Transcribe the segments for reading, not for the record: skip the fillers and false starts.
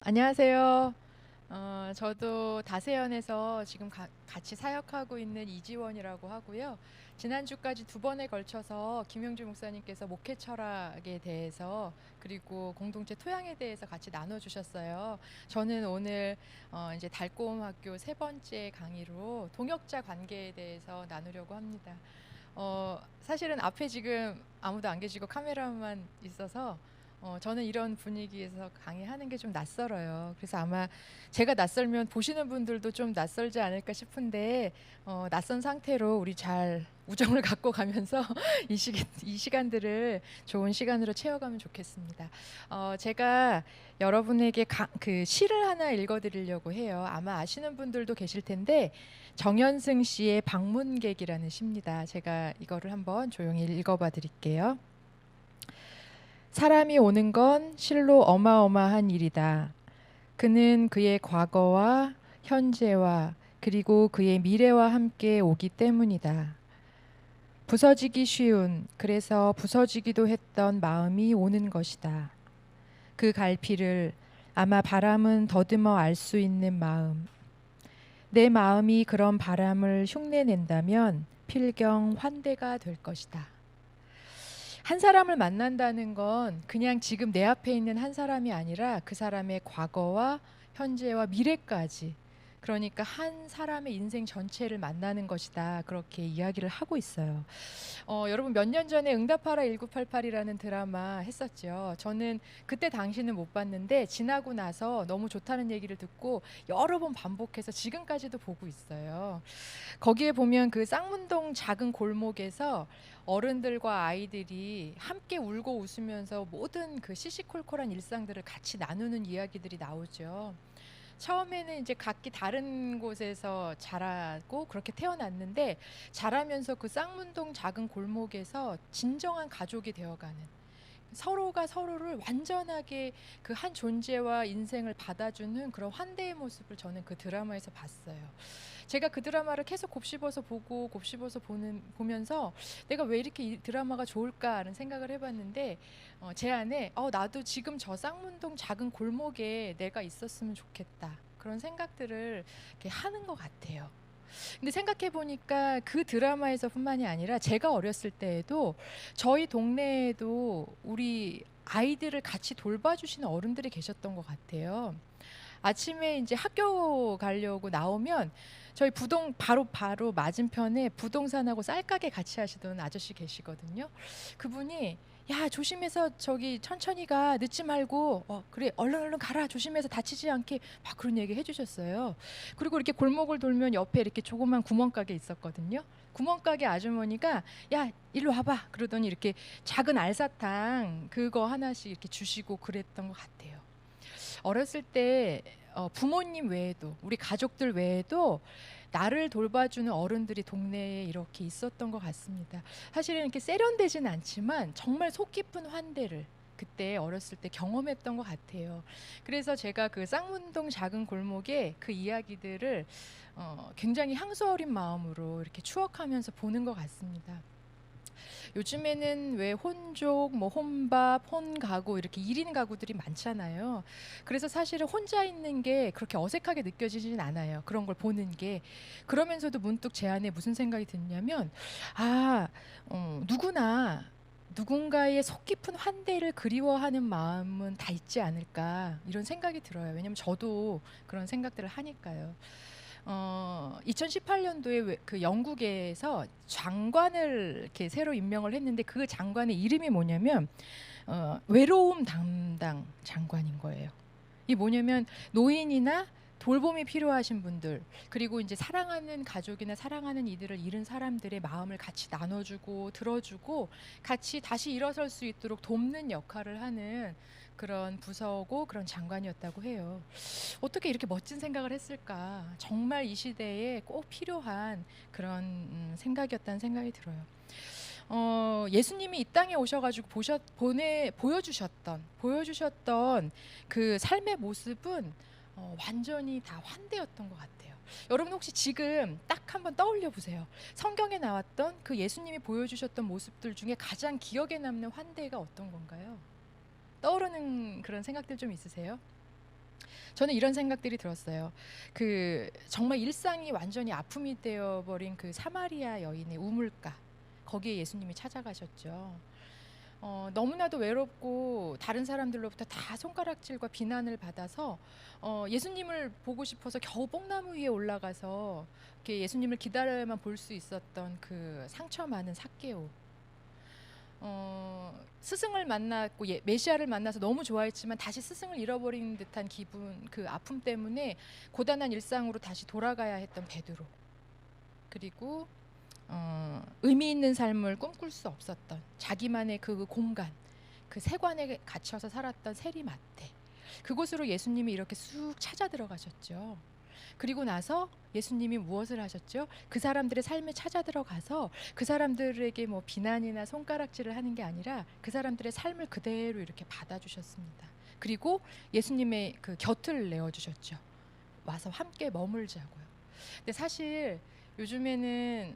안녕하세요. 저도 다세연에서 지금 같이 사역하고 있는 이지원이라고 하고요. 지난주까지 두 번에 걸쳐서 김영주 목사님께서 목회 철학에 대해서 그리고 공동체 토양에 대해서 같이 나눠주셨어요. 저는 오늘 이제 달고움 학교 세 번째 강의로 동역자 관계에 대해서 나누려고 합니다. 사실은 앞에 지금 아무도 안 계시고 카메라만 있어서 저는 이런 분위기에서 강의하는 게 좀 낯설어요. 그래서 아마 제가 낯설면 보시는 분들도 좀 낯설지 않을까 싶은데 낯선 상태로 우리 잘 우정을 갖고 가면서 이 시간들을 좋은 시간으로 채워가면 좋겠습니다. 제가 여러분에게 그 시를 하나 읽어드리려고 해요. 아마 아시는 분들도 계실 텐데 정연승 씨의 방문객이라는 시입니다. 제가 이거를 한번 조용히 읽어봐 드릴게요. 사람이 오는 건 실로 어마어마한 일이다. 그는 그의 과거와 현재와 그리고 그의 미래와 함께 오기 때문이다. 부서지기 쉬운, 그래서 부서지기도 했던 마음이 오는 것이다. 그 갈피를 아마 바람은 더듬어 알 수 있는 마음. 내 마음이 그런 바람을 흉내낸다면 필경 환대가 될 것이다. 한 사람을 만난다는 건 그냥 지금 내 앞에 있는 한 사람이 아니라 그 사람의 과거와 현재와 미래까지, 그러니까 한 사람의 인생 전체를 만나는 것이다. 그렇게 이야기를 하고 있어요. 여러분 몇 년 전에 응답하라 1988이라는 드라마 했었죠. 저는 그때 당시는 못 봤는데 지나고 나서 너무 좋다는 얘기를 듣고 여러 번 반복해서 지금까지도 보고 있어요. 거기에 보면 그 쌍문동 작은 골목에서 어른들과 아이들이 함께 울고 웃으면서 모든 그 시시콜콜한 일상들을 같이 나누는 이야기들이 나오죠. 처음에는 이제 각기 다른 곳에서 자라고 그렇게 태어났는데 자라면서 그 쌍문동 작은 골목에서 진정한 가족이 되어가는, 서로가 서로를 완전하게 그 한 존재와 인생을 받아주는 그런 환대의 모습을 저는 그 드라마에서 봤어요. 제가 그 드라마를 계속 곱씹어서 보고 곱씹어서 보면서 내가 왜 이렇게 이 드라마가 좋을까라는 생각을 해봤는데 제 안에 나도 지금 저 쌍문동 작은 골목에 내가 있었으면 좋겠다, 그런 생각들을 이렇게 하는 것 같아요. 근데 생각해 보니까 그 드라마에서뿐만이 아니라 제가 어렸을 때에도 저희 동네에도 우리 아이들을 같이 돌봐주시는 어른들이 계셨던 것 같아요. 아침에 이제 학교 가려고 나오면 저희 바로 맞은편에 부동산하고 쌀가게 같이 하시던 아저씨 계시거든요. 그분이 야, 조심해서 저기 천천히 가, 늦지 말고, 그래, 얼른 가라, 조심해서 다치지 않게, 막 그런 얘기 해주셨어요. 그리고 이렇게 골목을 돌면 옆에 이렇게 조그만 구멍가게 있었거든요. 구멍가게 아주머니가 야, 일로 와봐, 그러더니 이렇게 작은 알사탕 그거 하나씩 이렇게 주시고 그랬던 것 같아요. 어렸을 때 부모님 외에도 우리 가족들 외에도 나를 돌봐주는 어른들이 동네에 이렇게 있었던 것 같습니다. 사실은 이렇게 세련되지는 않지만 정말 속 깊은 환대를 그때 어렸을 때 경험했던 것 같아요. 그래서 제가 그 쌍문동 작은 골목에 그 이야기들을 굉장히 향수 어린 마음으로 이렇게 추억하면서 보는 것 같습니다. 요즘에는 왜 혼족, 뭐 혼밥, 혼가구 이렇게 1인 가구들이 많잖아요. 그래서 사실은 혼자 있는 게 그렇게 어색하게 느껴지진 않아요. 그런 걸 보는 게. 그러면서도 문득 제 안에 무슨 생각이 드냐면 누구나 누군가의 속 깊은 환대를 그리워하는 마음은 다 있지 않을까, 이런 생각이 들어요. 왜냐면 저도 그런 생각들을 하니까요. 2018년도에 그 영국에서 장관을 이렇게 새로 임명을 했는데 그 장관의 이름이 뭐냐면 외로움 담당 장관인 거예요. 이 뭐냐면 노인이나 돌봄이 필요하신 분들, 그리고 이제 사랑하는 가족이나 사랑하는 이들을 잃은 사람들의 마음을 같이 나눠주고 들어주고 같이 다시 일어설 수 있도록 돕는 역할을 하는 그런 부서고 그런 장관이었다고 해요. 어떻게 이렇게 멋진 생각을 했을까? 정말 이 시대에 꼭 필요한 그런 생각이었다는 생각이 들어요. 예수님이 이 땅에 오셔가지고 보여주셨던 그 삶의 모습은 완전히 다 환대였던 것 같아요. 여러분 혹시 지금 딱 한번 떠올려 보세요. 성경에 나왔던 그 예수님이 보여주셨던 모습들 중에 가장 기억에 남는 환대가 어떤 건가요? 떠오르는 그런 생각들 좀 있으세요? 저는 이런 생각들이 들었어요. 그 정말 일상이 완전히 아픔이 되어버린 그 사마리아 여인의 우물가, 거기에 예수님이 찾아가셨죠. 너무나도 외롭고 다른 사람들로부터 다 손가락질과 비난을 받아서 예수님을 보고 싶어서 겨우 뽕나무 위에 올라가서 이렇게 예수님을 기다려야만 볼 수 있었던 그 상처 많은 삭개오. 스승을 만났고 메시아를 만나서 너무 좋아했지만 다시 스승을 잃어버린 듯한 기분, 그 아픔 때문에 고단한 일상으로 다시 돌아가야 했던 베드로. 그리고 의미 있는 삶을 꿈꿀 수 없었던 자기만의 그 공간, 그 세관에 갇혀서 살았던 세리마태. 그곳으로 예수님이 이렇게 쑥 찾아 들어가셨죠. 그리고 나서 예수님이 무엇을 하셨죠? 그 사람들의 삶에 찾아 들어가서 그 사람들에게 뭐 비난이나 손가락질을 하는 게 아니라 그 사람들의 삶을 그대로 이렇게 받아주셨습니다. 그리고 예수님의 그 곁을 내어주셨죠. 와서 함께 머물자고요. 근데 사실 요즘에는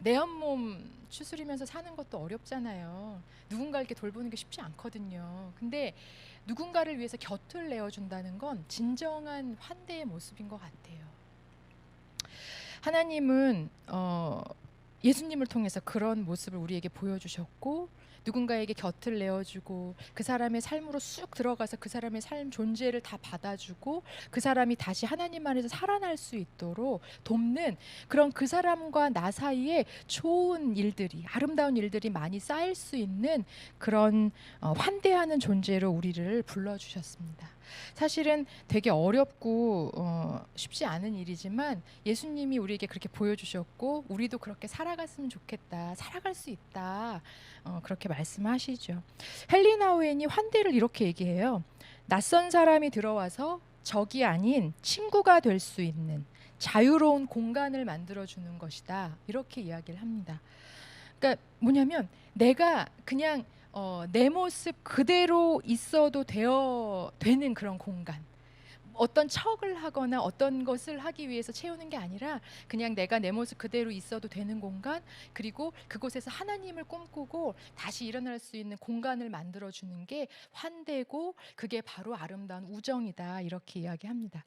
내 한 몸 추스리면서 사는 것도 어렵잖아요. 누군가 이렇게 돌보는 게 쉽지 않거든요. 근데 누군가를 위해서 곁을 내어준다는 건 진정한 환대의 모습인 것 같아요. 하나님은 예수님을 통해서 그런 모습을 우리에게 보여주셨고, 누군가에게 곁을 내어주고 그 사람의 삶으로 쑥 들어가서 그 사람의 삶 존재를 다 받아주고 그 사람이 다시 하나님 안에서 살아날 수 있도록 돕는, 그런 그 사람과 나 사이에 좋은 일들이, 아름다운 일들이 많이 쌓일 수 있는 그런 환대하는 존재로 우리를 불러주셨습니다. 사실은 되게 어렵고 쉽지 않은 일이지만 예수님이 우리에게 그렇게 보여주셨고, 우리도 그렇게 살아갔으면 좋겠다, 살아갈 수 있다, 그렇게 말씀하시죠. 헨리 나우엔이 환대를 이렇게 얘기해요. 낯선 사람이 들어와서 적이 아닌 친구가 될 수 있는 자유로운 공간을 만들어주는 것이다, 이렇게 이야기를 합니다. 그러니까 뭐냐면 내가 그냥 내 모습 그대로 있어도 되는 그런 공간, 어떤 척을 하거나 어떤 것을 하기 위해서 채우는 게 아니라 그냥 내가 내 모습 그대로 있어도 되는 공간, 그리고 그곳에서 하나님을 꿈꾸고 다시 일어날 수 있는 공간을 만들어주는 게 환대고, 그게 바로 아름다운 우정이다, 이렇게 이야기합니다.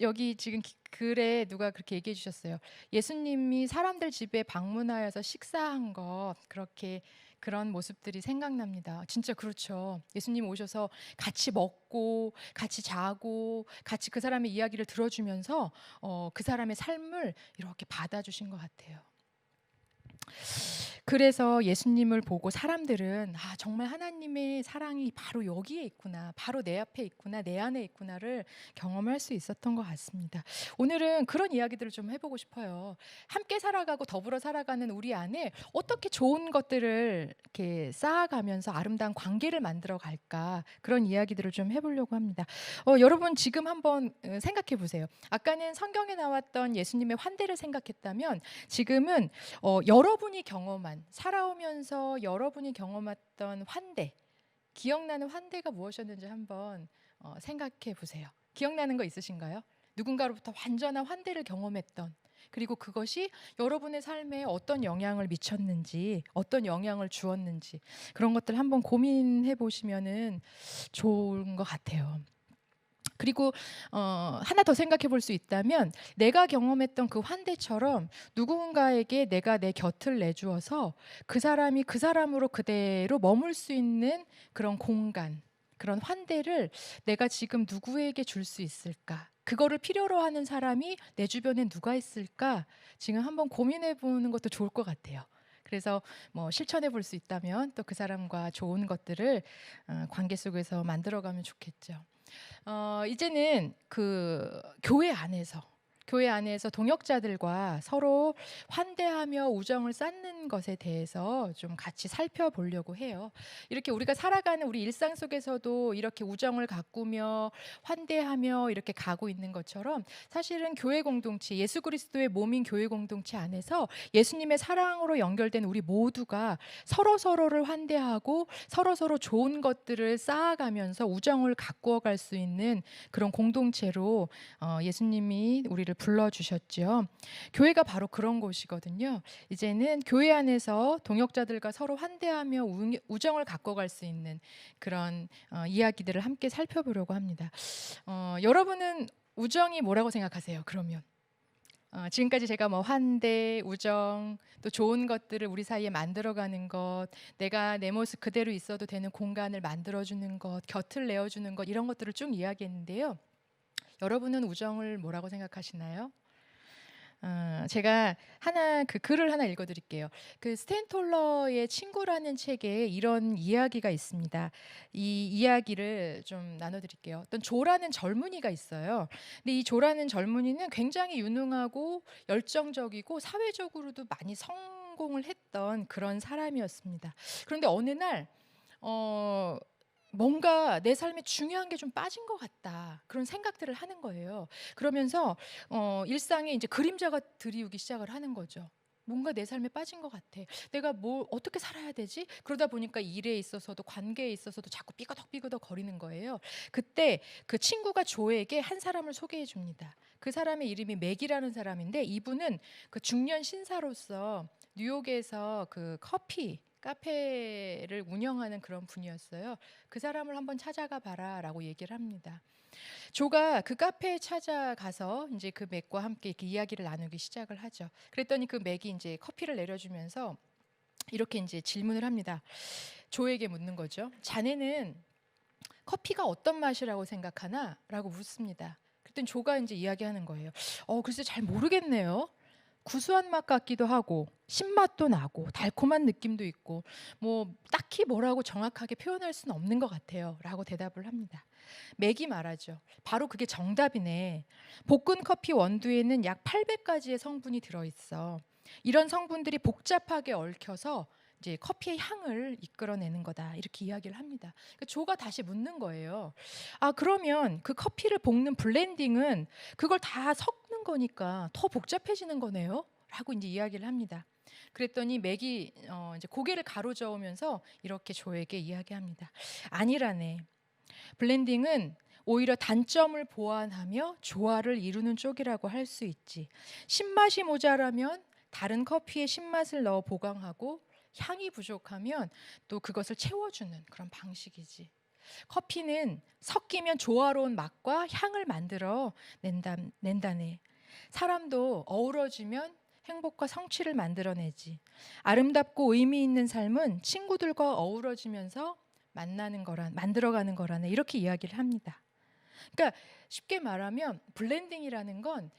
여기 지금 글에 누가 그렇게 얘기해 주셨어요. 예수님이 사람들 집에 방문하여서 식사한 것, 그렇게 그런 모습들이 생각납니다. 진짜 그렇죠. 예수님 오셔서 같이 먹고 같이 자고 같이 그 사람의 이야기를 들어주면서 그 사람의 삶을 이렇게 받아주신 것 같아요. 그래서 예수님을 보고 사람들은 정말 하나님의 사랑이 바로 여기에 있구나, 바로 내 앞에 있구나, 내 안에 있구나를 경험할 수 있었던 것 같습니다. 오늘은 그런 이야기들을 좀 해보고 싶어요. 함께 살아가고 더불어 살아가는 우리 안에 어떻게 좋은 것들을 이렇게 쌓아가면서 아름다운 관계를 만들어 갈까, 그런 이야기들을 좀 해보려고 합니다. 여러분 지금 한번 생각해 보세요. 아까는 성경에 나왔던 예수님의 환대를 생각했다면, 지금은 여러분이 경험한, 살아오면서 여러분이 경험했던 환대, 기억나는 환대가 무엇이었는지 한번 생각해 보세요. 기억나는 거 있으신가요? 누군가로부터 완전한 환대를 경험했던, 그리고 그것이 여러분의 삶에 어떤 영향을 미쳤는지, 어떤 영향을 주었는지, 그런 것들 한번 고민해 보시면은 좋은 것 같아요. 그리고 하나 더 생각해 볼 수 있다면, 내가 경험했던 그 환대처럼 누군가에게 내가 내 곁을 내주어서 그 사람이 그 사람으로 그대로 머물 수 있는 그런 공간, 그런 환대를 내가 지금 누구에게 줄 수 있을까? 그거를 필요로 하는 사람이 내 주변에 누가 있을까? 지금 한번 고민해 보는 것도 좋을 것 같아요. 그래서 뭐 실천해 볼 수 있다면 또 그 사람과 좋은 것들을 관계 속에서 만들어가면 좋겠죠. 이제는 그 교회 안에서 동역자들과 서로 환대하며 우정을 쌓는 것에 대해서 좀 같이 살펴보려고 해요. 이렇게 우리가 살아가는 우리 일상 속에서도 이렇게 우정을 가꾸며 환대하며 이렇게 가고 있는 것처럼, 사실은 교회 공동체, 예수 그리스도의 몸인 교회 공동체 안에서 예수님의 사랑으로 연결된 우리 모두가 서로를 환대하고 서로 좋은 것들을 쌓아가면서 우정을 가꾸어 갈 수 있는 그런 공동체로 예수님이 우리를 우리를 불러주셨죠. 교회가 바로 그런 곳이거든요. 이제는 교회 안에서 동역자들과 서로 환대하며 우정을 갖고 갈 수 있는 그런 이야기들을 함께 살펴보려고 합니다. 여러분은 우정이 뭐라고 생각하세요? 그러면 지금까지 제가 뭐 환대, 우정, 또 좋은 것들을 우리 사이에 만들어가는 것, 내가 내 모습 그대로 있어도 되는 공간을 만들어주는 것, 곁을 내어주는 것, 이런 것들을 쭉 이야기했는데요. 여러분은 우정을 뭐라고 생각하시나요? 제가 그 글을 하나 읽어드릴게요. 그 스탠 톨러의 친구라는 책에 이런 이야기가 있습니다. 이 이야기를 좀 나눠드릴게요. 어떤 조라는 젊은이가 있어요. 근데 이 조라는 젊은이는 굉장히 유능하고 열정적이고 사회적으로도 많이 성공을 했던 그런 사람이었습니다. 그런데 어느 날 뭔가 내 삶에 중요한 게 좀 빠진 것 같다, 그런 생각들을 하는 거예요. 그러면서 일상에 이제 그림자가 드리우기 시작을 하는 거죠. 뭔가 내 삶에 빠진 것 같아. 내가 뭘 어떻게 살아야 되지? 그러다 보니까 일에 있어서도 관계에 있어서도 자꾸 삐그덕삐그덕 거리는 거예요. 그때 그 친구가 조에게 한 사람을 소개해 줍니다. 그 사람의 이름이 맥이라는 사람인데, 이분은 그 중년 신사로서 뉴욕에서 그 카페를 운영하는 그런 분이었어요. 그 사람을 한번 찾아가 봐라라고 얘기를 합니다. 조가 그 카페에 찾아가서 이제 그 맥과 함께 이렇게 이야기를 나누기 시작을 하죠. 그랬더니 그 맥이 이제 커피를 내려주면서 이렇게 이제 질문을 합니다. 조에게 묻는 거죠. 자네는 커피가 어떤 맛이라고 생각하나? 라고 묻습니다. 그랬더니 조가 이제 이야기하는 거예요. 글쎄 잘 모르겠네요. 구수한 맛 같기도 하고 신맛도 나고 달콤한 느낌도 있고 뭐 딱히 뭐라고 정확하게 표현할 수는 없는 것 같아요 라고 대답을 합니다. 맥이 말하죠. 바로 그게 정답이네. 볶은 커피 원두에는 약 800가지의 성분이 들어있어. 이런 성분들이 복잡하게 얽혀서 이제 커피의 향을 이끌어내는 거다, 이렇게 이야기를 합니다. 그러니까 조가 다시 묻는 거예요. 그러면 그 커피를 볶는 블렌딩은 그걸 다 섞는 거니까 더 복잡해지는 거네요? 라고 이제 이야기를 합니다. 그랬더니 맥이 이제 고개를 가로저으면서 이렇게 조에게 이야기합니다. 아니라네. 블렌딩은 오히려 단점을 보완하며 조화를 이루는 쪽이라고 할 수 있지. 신맛이 모자라면 다른 커피에 신맛을 넣어 보강하고, 향이 부족하면 또 그것을 채워주는 그런 방식이지. 커피는 섞이면 조화로운 맛과 향을 만들어 낸다네. 사람도 어우러지면 행복과 성취를 만들어내지. 아름답고 의미 있는 삶은 친구들과 어우러지면서 만들어가는 거라네. 이렇게 이야기를 합니다. 그러니까 쉽게 말하면 블렌딩이라는 건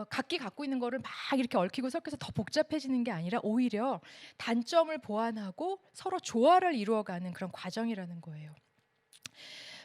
각기 갖고 있는 거를 막 이렇게 얽히고 섞여서 더 복잡해지는 게 아니라 오히려 단점을 보완하고 서로 조화를 이루어가는 그런 과정이라는 거예요.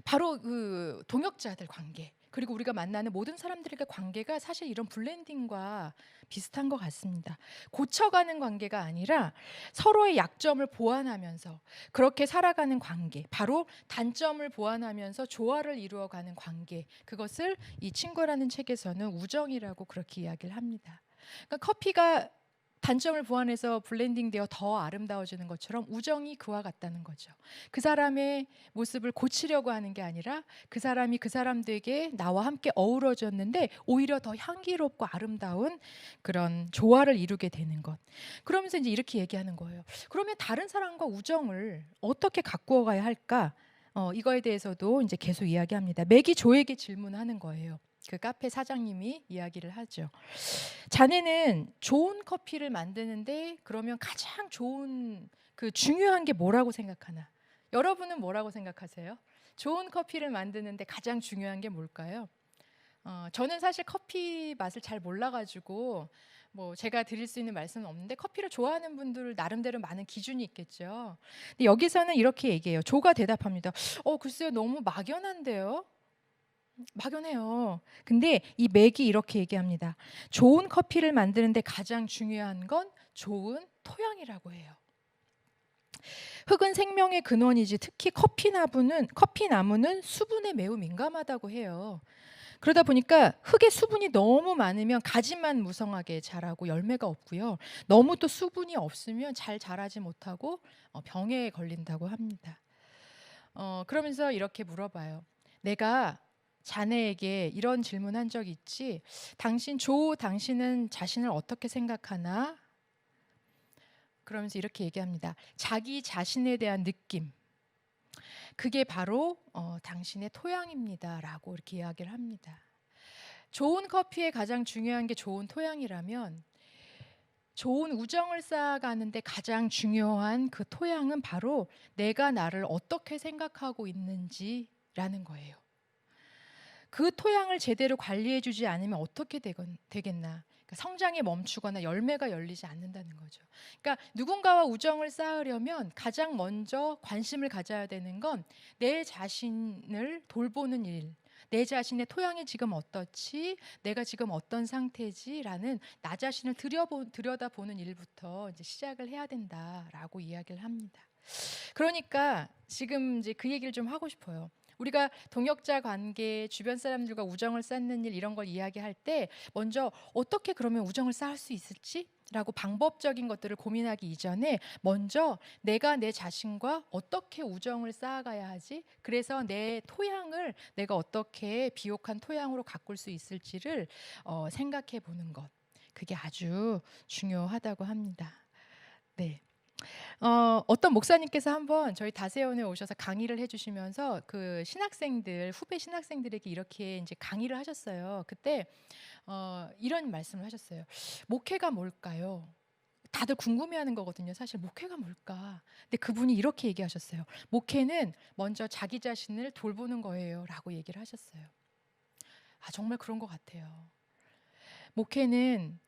바로 그 동역자들 관계, 그리고 우리가 만나는 모든 사람들의 관계가 사실 이런 블렌딩과 비슷한 것 같습니다. 고쳐가는 관계가 아니라 서로의 약점을 보완하면서 그렇게 살아가는 관계, 바로 단점을 보완하면서 조화를 이루어가는 관계, 그것을 이 친구라는 책에서는 우정이라고 그렇게 이야기를 합니다. 그러니까 커피가 단점을 보완해서 블렌딩되어 더 아름다워지는 것처럼 우정이 그와 같다는 거죠. 그 사람의 모습을 고치려고 하는 게 아니라 그 사람이 그 사람들에게 나와 함께 어우러졌는데 오히려 더 향기롭고 아름다운 그런 조화를 이루게 되는 것. 그러면서 이제 이렇게 얘기하는 거예요. 그러면 다른 사람과 우정을 어떻게 가꾸어 가야 할까? 이거에 대해서도 이제 계속 이야기합니다. 맥이 조에게 질문하는 거예요. 그 카페 사장님이 이야기를 하죠. 자네는 좋은 커피를 만드는데 그러면 가장 좋은 그 중요한 게 뭐라고 생각하나? 여러분은 뭐라고 생각하세요? 좋은 커피를 만드는데 가장 중요한 게 뭘까요? 저는 사실 커피 맛을 잘 몰라가지고 뭐 제가 드릴 수 있는 말씀은 없는데, 커피를 좋아하는 분들 나름대로 많은 기준이 있겠죠. 근데 여기서는 이렇게 얘기해요. 조가 대답합니다. 글쎄요, 너무 막연한데요. 막연해요. 근데 이 맥이 이렇게 얘기합니다. 좋은 커피를 만드는데 가장 중요한 건 좋은 토양이라고 해요. 흙은 생명의 근원이지, 특히 커피나무는 수분에 매우 민감하다고 해요. 그러다 보니까 흙에 수분이 너무 많으면 가지만 무성하게 자라고 열매가 없고요. 너무 또 수분이 없으면 잘 자라지 못하고 병에 걸린다고 합니다. 그러면서 이렇게 물어봐요. 내가 자네에게 이런 질문한 적 있지? 당신은 자신을 어떻게 생각하나? 그러면서 이렇게 얘기합니다. 자기 자신에 대한 느낌, 그게 바로 당신의 토양입니다라고 이렇게 이야기를 합니다. 좋은 커피에 가장 중요한 게 좋은 토양이라면 좋은 우정을 쌓아가는데 가장 중요한 그 토양은 바로 내가 나를 어떻게 생각하고 있는지라는 거예요. 그 토양을 제대로 관리해주지 않으면 어떻게 되겠나? 그러니까 성장이 멈추거나 열매가 열리지 않는다는 거죠. 그러니까 누군가와 우정을 쌓으려면 가장 먼저 관심을 가져야 되는 건 내 자신을 돌보는 일, 내 자신의 토양이 지금 어떻지? 내가 지금 어떤 상태지라는 나 자신을 들여다보는 일부터 이제 시작을 해야 된다라고 이야기를 합니다. 그러니까 지금 이제 그 얘기를 좀 하고 싶어요. 우리가 동역자 관계, 주변 사람들과 우정을 쌓는 일 이런 걸 이야기할 때 먼저 어떻게 그러면 우정을 쌓을 수 있을지? 라고 방법적인 것들을 고민하기 이전에 먼저 내가 내 자신과 어떻게 우정을 쌓아가야 하지? 그래서 내 토양을 내가 어떻게 비옥한 토양으로 가꿀 수 있을지를 생각해 보는 것. 그게 아주 중요하다고 합니다. 네. 어떤 목사님께서 한번 저희 다세원에 오셔서 강의를 해주시면서 그 신학생들, 후배 신학생들에게 이렇게 이제 강의를 하셨어요. 그때 이런 말씀을 하셨어요. 목회가 뭘까요? 다들 궁금해하는 거거든요. 사실 목회가 뭘까? 근데 그분이 이렇게 얘기하셨어요. 목회는 먼저 자기 자신을 돌보는 거예요라고 얘기를 하셨어요. 아, 정말 그런 것 같아요. 목회는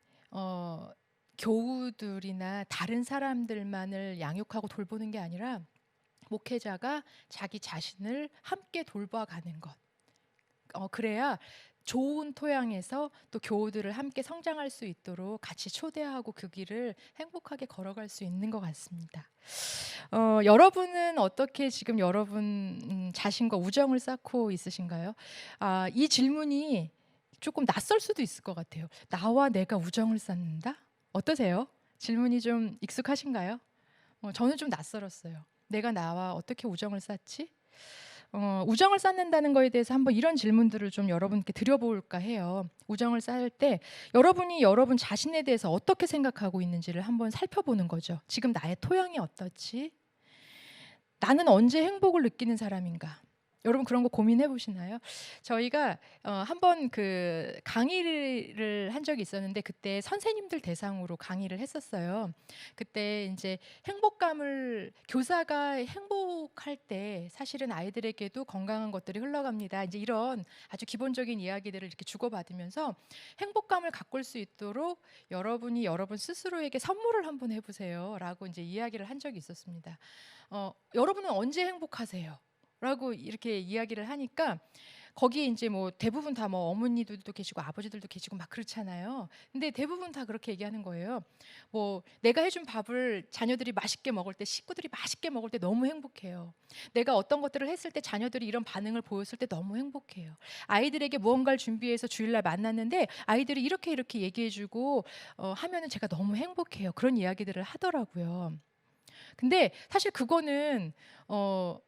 교우들이나 다른 사람들만을 양육하고 돌보는 게 아니라 목회자가 자기 자신을 함께 돌봐가는 것. 그래야 좋은 토양에서 또 교우들을 함께 성장할 수 있도록 같이 초대하고 그 길을 행복하게 걸어갈 수 있는 것 같습니다. 여러분은 어떻게 지금 여러분 자신과 우정을 쌓고 있으신가요? 이 질문이 조금 낯설 수도 있을 것 같아요. 나와 내가 우정을 쌓는다? 어떠세요? 질문이 좀 익숙하신가요? 저는 좀 낯설었어요. 내가 나와 어떻게 우정을 쌓지? 우정을 쌓는다는 거에 대해서 한번 이런 질문들을 좀 여러분께 드려볼까 해요. 우정을 쌓을 때 여러분이 여러분 자신에 대해서 어떻게 생각하고 있는지를 한번 살펴보는 거죠. 지금 나의 토양이 어떻지? 나는 언제 행복을 느끼는 사람인가? 여러분 그런 거 고민해 보시나요? 저희가 한번 그 강의를 한 적이 있었는데 그때 선생님들 대상으로 강의를 했었어요. 그때 이제 행복감을 교사가 행복할 때 사실은 아이들에게도 건강한 것들이 흘러갑니다. 이제 이런 아주 기본적인 이야기들을 이렇게 주고받으면서 행복감을 가꿀 수 있도록 여러분이 여러분 스스로에게 선물을 한번 해보세요라고 이제 이야기를 한 적이 있었습니다. 여러분은 언제 행복하세요? 라고 이렇게 이야기를 하니까 거기에 이제 뭐 대부분 다 뭐 어머니들도 계시고 아버지들도 계시고 막 그렇잖아요. 근데 대부분 다 그렇게 얘기하는 거예요. 뭐 내가 해준 밥을 자녀들이 맛있게 먹을 때, 식구들이 맛있게 먹을 때 너무 행복해요. 내가 어떤 것들을 했을 때 자녀들이 이런 반응을 보였을 때 너무 행복해요. 아이들에게 무언가를 준비해서 주일날 만났는데 아이들이 이렇게 얘기해주고 하면은 제가 너무 행복해요. 그런 이야기들을 하더라고요. 근데 사실 그거는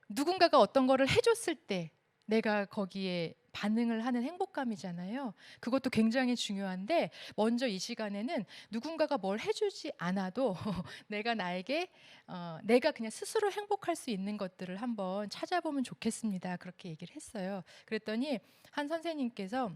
누군가가 어떤 거를 해줬을 때 내가 거기에 반응을 하는 행복감이잖아요. 그것도 굉장히 중요한데 먼저 이 시간에는 누군가가 뭘 해주지 않아도 내가 그냥 스스로 행복할 수 있는 것들을 한번 찾아보면 좋겠습니다. 그렇게 얘기를 했어요. 그랬더니 한 선생님께서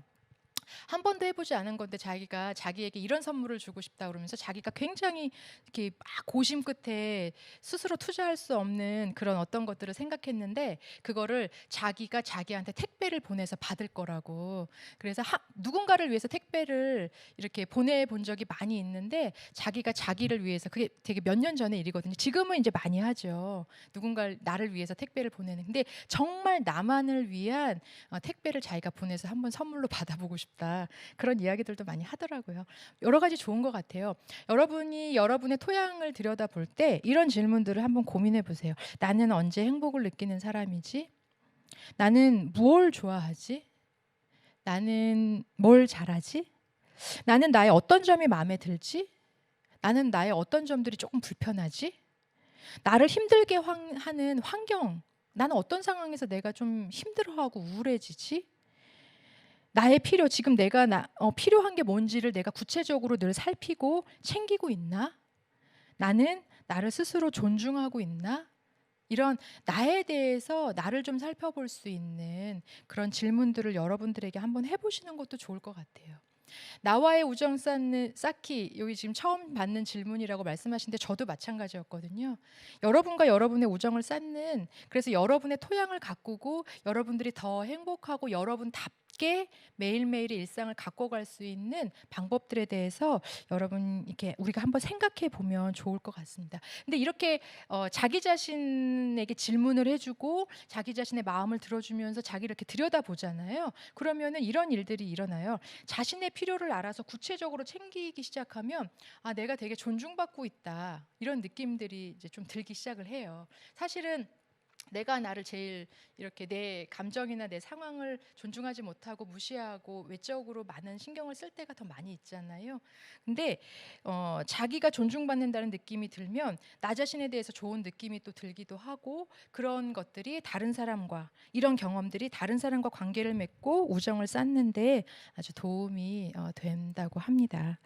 한 번도 해보지 않은 건데 자기가 자기에게 이런 선물을 주고 싶다 그러면서 자기가 굉장히 이렇게 막 고심 끝에 스스로 투자할 수 없는 그런 어떤 것들을 생각했는데 그거를 자기가 자기한테 택배를 보내서 받을 거라고. 그래서 누군가를 위해서 택배를 이렇게 보내본 적이 많이 있는데 자기가 자기를 위해서, 그게 되게 몇 년 전의 일이거든요. 지금은 이제 많이 하죠. 누군가 나를 위해서 택배를 보내는. 근데 정말 나만을 위한 택배를 자기가 보내서 한번 선물로 받아보고 싶다. 그런 이야기들도 많이 하더라고요. 여러 가지 좋은 것 같아요. 여러분이 여러분의 토양을 들여다볼 때 이런 질문들을 한번 고민해 보세요. 나는 언제 행복을 느끼는 사람이지? 나는 무엇을 좋아하지? 나는 뭘 잘하지? 나는 나의 어떤 점이 마음에 들지? 나는 나의 어떤 점들이 조금 불편하지? 나를 힘들게 하는 환경, 나는 어떤 상황에서 내가 좀 힘들어하고 우울해지지? 나의 필요, 지금 내가 필요한 게 뭔지를 내가 구체적으로 늘 살피고 챙기고 있나? 나는 나를 스스로 존중하고 있나? 이런 나에 대해서 나를 좀 살펴볼 수 있는 그런 질문들을 여러분들에게 한번 해보시는 것도 좋을 것 같아요. 나와의 우정 쌓기, 여기 지금 처음 받는 질문이라고 말씀하신데 저도 마찬가지였거든요. 여러분과 여러분의 우정을 쌓는, 그래서 여러분의 토양을 가꾸고 여러분들이 더 행복하고 여러분답게 매일매일의 일상을 가꿔갈 수 있는 방법들에 대해서 여러분 이렇게 우리가 한번 생각해 보면 좋을 것 같습니다. 근데 이렇게 자기 자신에게 질문을 해주고 자기 자신의 마음을 들어주면서 자기를 이렇게 들여다보잖아요. 그러면은 이런 일들이 일어나요. 자신의 필요를 알아서 구체적으로 챙기기 시작하면 아, 내가 되게 존중받고 있다, 이런 느낌들이 이제 좀 들기 시작을 해요. 사실은 내가 나를 제일 이렇게 내 감정이나 내 상황을 존중하지 못하고 무시하고 외적으로 많은 신경을 쓸 때가 더 많이 있잖아요. 근데 자기가 존중받는다는 느낌이 들면 나 자신에 대해서 좋은 느낌이 또 들기도 하고, 그런 것들이 다른 사람과, 이런 경험들이 다른 사람과 관계를 맺고 우정을 쌓는데 아주 도움이 된다고 합니다.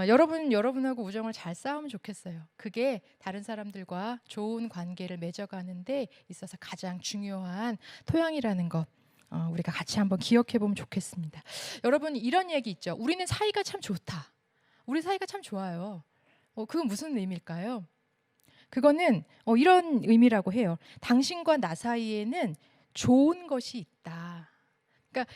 여러분하고 우정을 잘 쌓으면 좋겠어요. 그게 다른 사람들과 좋은 관계를 맺어가는데 있어서 가장 중요한 토양이라는 것, 우리가 같이 한번 기억해 보면 좋겠습니다. 여러분, 이런 얘기 있죠. 우리는 사이가 참 좋다. 우리 사이가 참 좋아요. 그건 무슨 의미일까요? 그거는 이런 의미라고 해요. 당신과 나 사이에는 좋은 것이 있다. 그러니까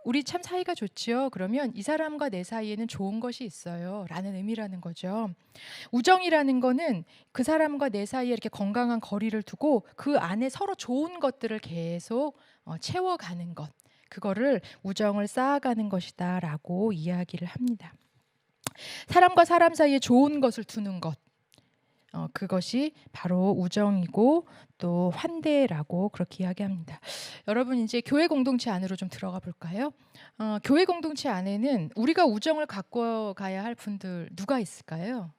우리 참 사이가 좋지요. 그러면 이 사람과 내 사이에는 좋은 것이 있어요, 라는 의미라는 거죠. 우정이라는 거는 그 사람과 내 사이에 이렇게 건강한 거리를 두고 그 안에 서로 좋은 것들을 계속 채워가는 것, 그거를 우정을 쌓아가는 것이다 라고 이야기를 합니다. 사람과 사람 사이에 좋은 것을 두는 것, 그것이 바로 우정이고 또 환대라고 그렇게 이야기합니다. 여러분, 이제 교회 공동체 안으로 좀 들어가 볼까요? 교회 공동체 안에는 우리가 우정을 갖고 가야 할 분들 누가 있을까요?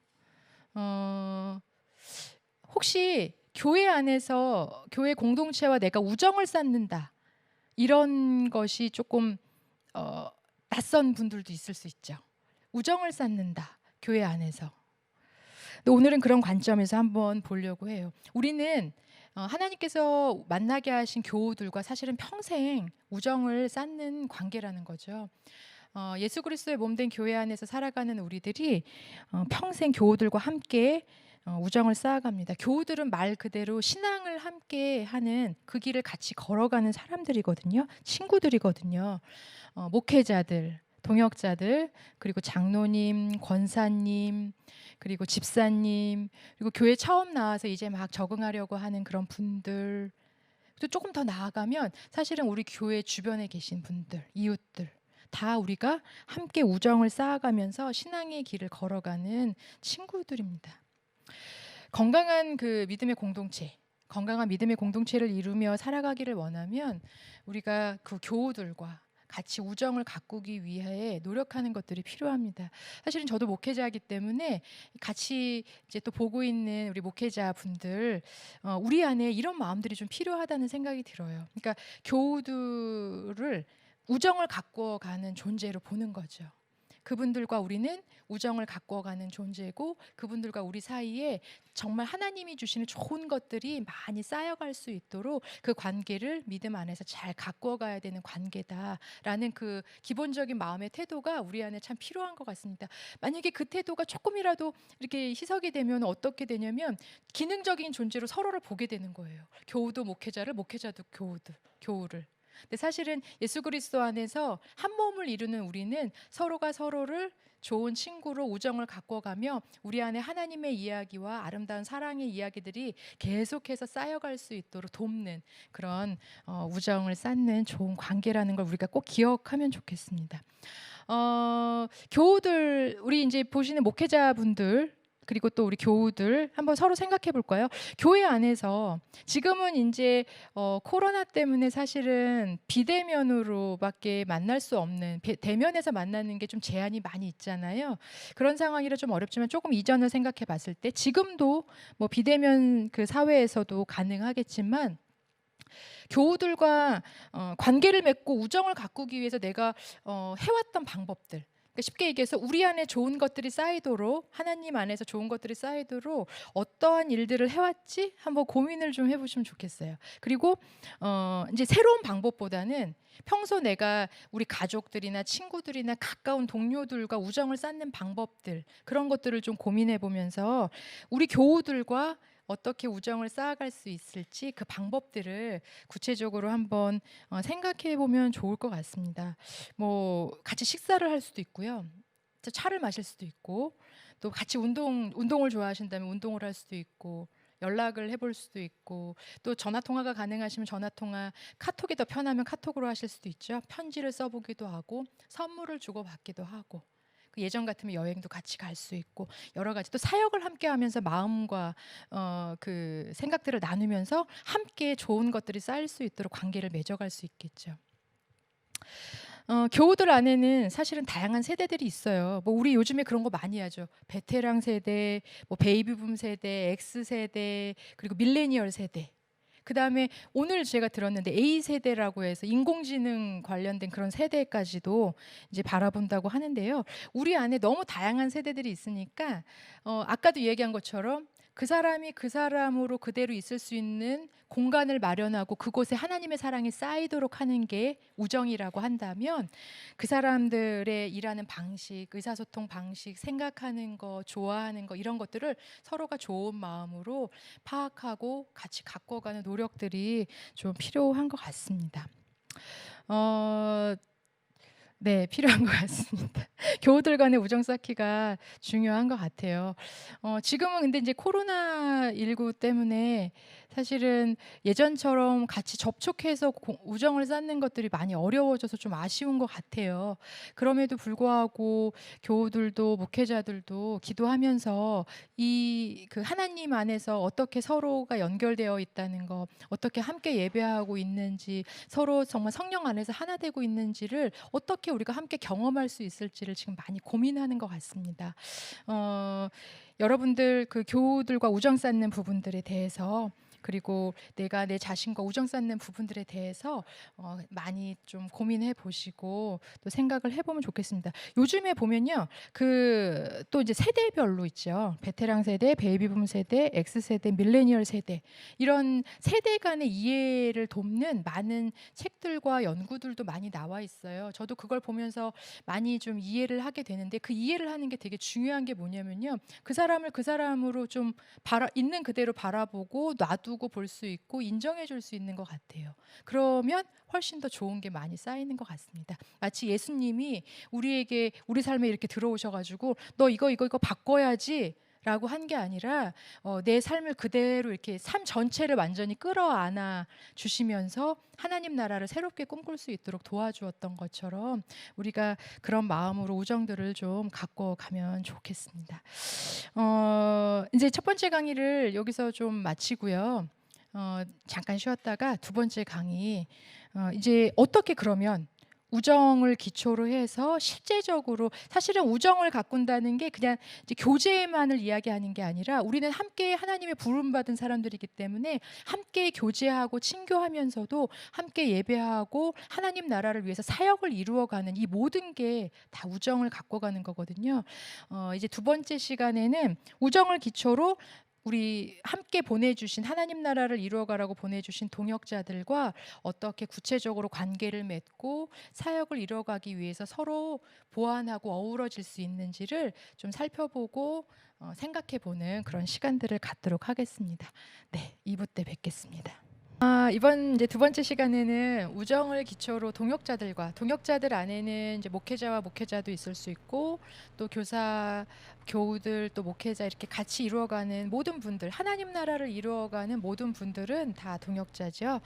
혹시 교회 안에서 교회 공동체와 내가 우정을 쌓는다, 이런 것이 조금 낯선 분들도 있을 수 있죠. 우정을 쌓는다, 교회 안에서. 근데 오늘은 그런 관점에서 한번 보려고 해요. 우리는 하나님께서 만나게 하신 교우들과 사실은 평생 우정을 쌓는 관계라는 거죠. 예수 그리스도의 몸된 교회 안에서 살아가는 우리들이 평생 교우들과 함께 우정을 쌓아갑니다. 교우들은 말 그대로 신앙을 함께 하는 그 길을 같이 걸어가는 사람들이거든요. 친구들이거든요. 목회자들, 동역자들, 그리고 장로님, 권사님, 그리고 집사님, 그리고 교회 처음 나와서 이제 막 적응하려고 하는 그런 분들, 또 조금 더 나아가면 사실은 우리 교회 주변에 계신 분들, 이웃들, 다 우리가 함께 우정을 쌓아가면서 신앙의 길을 걸어가는 친구들입니다. 건강한 그 믿음의 공동체, 건강한 믿음의 공동체를 이루며 살아가기를 원하면 우리가 그 교우들과 같이 우정을 가꾸기 위해 노력하는 것들이 필요합니다. 사실은 저도 목회자이기 때문에 같이 이제 또 보고 있는 우리 목회자 분들, 우리 안에 이런 마음들이 좀 필요하다는 생각이 들어요. 그러니까 교우들을 우정을 가꿔가는 존재로 보는 거죠. 그분들과 우리는 우정을 가꿔가는 존재고, 그분들과 우리 사이에 정말 하나님이 주시는 좋은 것들이 많이 쌓여갈 수 있도록 그 관계를 믿음 안에서 잘 가꿔가야 되는 관계다라는 그 기본적인 마음의 태도가 우리 안에 참 필요한 것 같습니다. 만약에 그 태도가 조금이라도 이렇게 희석이 되면 어떻게 되냐면 기능적인 존재로 서로를 보게 되는 거예요. 교우도 목회자를, 목회자도 교우를. 근데 사실은 예수 그리스도 안에서 한 몸을 이루는 우리는 서로가 서로를 좋은 친구로 우정을 가꿔가며 우리 안에 하나님의 이야기와 아름다운 사랑의 이야기들이 계속해서 쌓여갈 수 있도록 돕는 그런 우정을 쌓는 좋은 관계라는 걸 우리가 꼭 기억하면 좋겠습니다. 교우들, 우리 이제 보시는 목회자분들, 그리고 또 우리 교우들 한번 서로 생각해 볼까요? 교회 안에서 지금은 이제 코로나 때문에 사실은 비대면으로밖에 만날 수 없는, 대면에서 만나는 게 좀 제한이 많이 있잖아요. 그런 상황이라 좀 어렵지만 조금 이전을 생각해 봤을 때 지금도 뭐 비대면 그 사회에서도 가능하겠지만 교우들과 관계를 맺고 우정을 가꾸기 위해서 내가 해왔던 방법들. 그러니까 쉽게 얘기해서 우리 안에 좋은 것들이 쌓이도록, 하나님 안에서 좋은 것들이 쌓이도록 어떠한 일들을 해왔지 한번 고민을 좀 해보시면 좋겠어요. 그리고 이제 새로운 방법보다는 평소 내가 우리 가족들이나 친구들이나 가까운 동료들과 우정을 쌓는 방법들, 그런 것들을 좀 고민해 보면서 우리 교우들과 어떻게 우정을 쌓아갈 수 있을지 그 방법들을 구체적으로 한번 생각해 보면 좋을 것 같습니다. 뭐 같이 식사를 할 수도 있고요. 또 차를 마실 수도 있고, 또 같이 운동을 좋아하신다면 운동을 할 수도 있고, 연락을 해볼 수도 있고, 또 전화 통화가 가능하시면 전화 통화, 카톡이 더 편하면 카톡으로 하실 수도 있죠. 편지를 써보기도 하고, 선물을 주고받기도 하고. 그 예전 같으면 여행도 같이 갈 수 있고, 여러 가지 또 사역을 함께 하면서 마음과 그 생각들을 나누면서 함께 좋은 것들이 쌓일 수 있도록 관계를 맺어갈 수 있겠죠. 교우들 안에는 사실은 다양한 세대들이 있어요. 뭐 우리 요즘에 그런 거 많이 하죠. 베테랑 세대, 뭐 베이비붐 세대, X 세대, 그리고 밀레니얼 세대. 그다음에 오늘 제가 들었는데 A 세대라고 해서 인공지능 관련된 그런 세대까지도 이제 바라본다고 하는데요. 우리 안에 너무 다양한 세대들이 있으니까 아까도 얘기한 것처럼 그 사람이 그 사람으로 그대로 있을 수 있는 공간을 마련하고 그곳에 하나님의 사랑이 쌓이도록 하는 게 우정이라고 한다면, 그 사람들의 일하는 방식, 의사소통 방식, 생각하는 거, 좋아하는 거, 이런 것들을 서로가 좋은 마음으로 파악하고 같이 가꿔가는 노력들이 좀 필요한 것 같습니다. 네, 필요한 것 같습니다. 교우들 간의 우정 쌓기가 중요한 것 같아요. 지금은 근데 이제 코로나19 때문에 사실은 예전처럼 같이 접촉해서 우정을 쌓는 것들이 많이 어려워져서 좀 아쉬운 것 같아요. 그럼에도 불구하고 교우들도 목회자들도 기도하면서 이 그 하나님 안에서 어떻게 서로가 연결되어 있다는 거, 어떻게 함께 예배하고 있는지, 서로 정말 성령 안에서 하나 되고 있는지를 어떻게 우리가 함께 경험할 수 있을지를 지금 많이 고민하는 것 같습니다. 여러분들 그 교우들과 우정 쌓는 부분들에 대해서, 그리고 내가 내 자신과 우정 쌓는 부분들에 대해서 많이 좀 고민해 보시고 또 생각을 해보면 좋겠습니다. 요즘에 보면요, 그 또 이제 세대별로 있죠. 베테랑 세대, 베이비붐 세대, X 세대, 밀레니얼 세대, 이런 세대 간의 이해를 돕는 많은 책들과 연구들도 많이 나와 있어요. 저도 그걸 보면서 많이 좀 이해를 하게 되는데, 그 이해를 하는 게 되게 중요한 게 뭐냐면요, 그 사람을 그 사람으로 좀 있는 그대로 바라보고 놔두고 볼 수 있고 인정해 줄 수 있는 것 같아요. 그러면 훨씬 더 좋은 게 많이 쌓이는 것 같습니다. 마치 예수님이 우리에게 우리 삶에 이렇게 들어오셔가지고 너 이거 바꿔야지 라고 한 게 아니라 내 삶을 그대로 이렇게 삶 전체를 완전히 끌어안아 주시면서 하나님 나라를 새롭게 꿈꿀 수 있도록 도와주었던 것처럼 우리가 그런 마음으로 우정들을 좀 갖고 가면 좋겠습니다. 이제 첫 번째 강의를 여기서 좀 마치고요. 잠깐 쉬었다가 두 번째 강의, 이제 어떻게 그러면 우정을 기초로 해서 실제적으로, 사실은 우정을 가꾼다는 게 그냥 이제 교제만을 이야기하는 게 아니라 우리는 함께 하나님의 부름받은 사람들이기 때문에 함께 교제하고 친교하면서도 함께 예배하고 하나님 나라를 위해서 사역을 이루어가는 이 모든 게 다 우정을 가꿔가는 거거든요. 이제 두 번째 시간에는 우정을 기초로 우리 함께 보내주신, 하나님 나라를 이루어가라고 보내주신 동역자들과 어떻게 구체적으로 관계를 맺고 사역을 이루어가기 위해서 서로 보완하고 어우러질 수 있는지를 좀 살펴보고 생각해보는 그런 시간들을 갖도록 하겠습니다. 네, 2부 때 뵙겠습니다. 이번 이제 두 번째 시간에는 우정을 기초로 동역자들 안에는 이제 목회자와 목회자도 있을 수 있고, 또 교사, 교우들, 또 목회자, 이렇게 같이 이루어가는 모든 분들, 하나님 나라를 이루어가는 모든 분들은 다 동역자죠.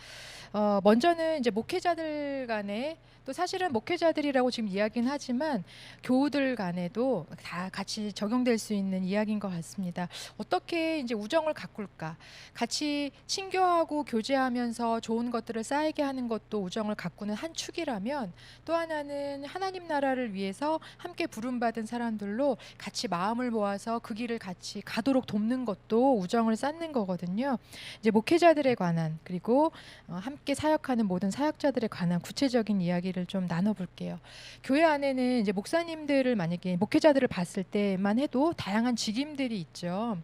먼저는 이제 목회자들 간에, 또 사실은 목회자들이라고 지금 이야기는 하지만 교우들 간에도 다 같이 적용될 수 있는 이야기인 것 같습니다. 어떻게 이제 우정을 가꿀까? 같이 친교하고 교제하면서 좋은 것들을 쌓이게 하는 것도 우정을 가꾸는 한 축이라면, 또 하나는 하나님 나라를 위해서 함께 부름받은 사람들로 같이 마음 마음을 모아서 그 길을 같이 가도록 돕는 것도 우정을 쌓는 거거든요. 이제 목회자들에 관한, 그리고 함께 사역하는 모든 사역자들에 관한 구체적인 이야기를 좀 나눠볼게요. 교회 안에는 이제 목사님들을 만약에 목회자들을 봤을 때만 해도 다양한 직임들이 있죠.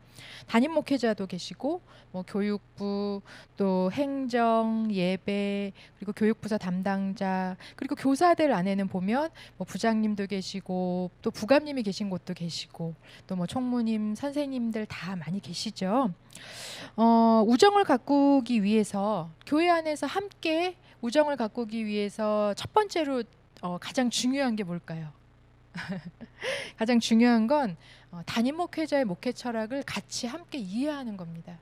담임 목회자도 계시고 뭐 교육부, 또 행정, 예배, 그리고 교육부서 담당자, 그리고 교사들 안에는 보면 뭐 부장님도 계시고 또 부감님이 계신 곳도 계시고 또 뭐 총무님, 선생님들 다 많이 계시죠. 우정을 가꾸기 위해서, 교회 안에서 함께 우정을 가꾸기 위해서 첫 번째로 가장 중요한 게 뭘까요? 가장 중요한 건 담임 목회자의 목회 철학을 같이 함께 이해하는 겁니다.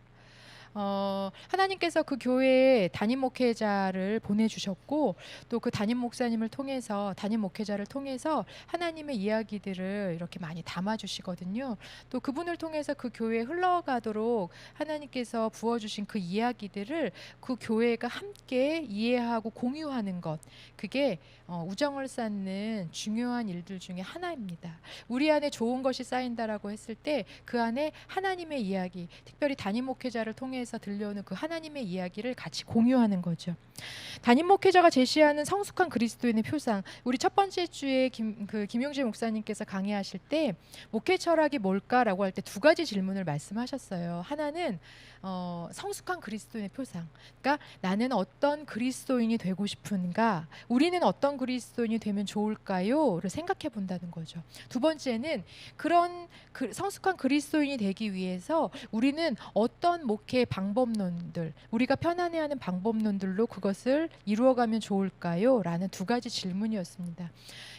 하나님께서 그 교회에 담임 목회자를 보내주셨고 또 그 담임 목사님을 통해서, 담임 목회자를 통해서 하나님의 이야기들을 이렇게 많이 담아주시거든요. 또 그분을 통해서 그 교회에 흘러가도록 하나님께서 부어주신 그 이야기들을 그 교회가 함께 이해하고 공유하는 것, 그게 우정을 쌓는 중요한 일들 중에 하나입니다. 우리 안에 좋은 것이 쌓인다라고 했을 때 그 안에 하나님의 이야기, 특별히 담임 목회자를 통해서 들려오는 그 하나님의 이야기를 같이 공유하는 거죠. 담임 목회자가 제시하는 성숙한 그리스도인의 표상, 우리 첫 번째 주에 김용재 목사님께서 강의하실 때 목회 철학이 뭘까라고 할 때 두 가지 질문을 말씀하셨어요. 하나는 성숙한 그리스도인의 표상, 그러니까 나는 어떤 그리스도인이 되고 싶은가, 우리는 어떤 그리스도인이 되면 좋을까요?를 생각해 본다는 거죠. 두 번째는 그런 성숙한 그리스도인이 되기 위해서 우리는 어떤 목회 방법론들, 우리가 편안해하는 방법론들로 그것을 이루어가면 좋을까요? 라는 두 가지 질문이었습니다.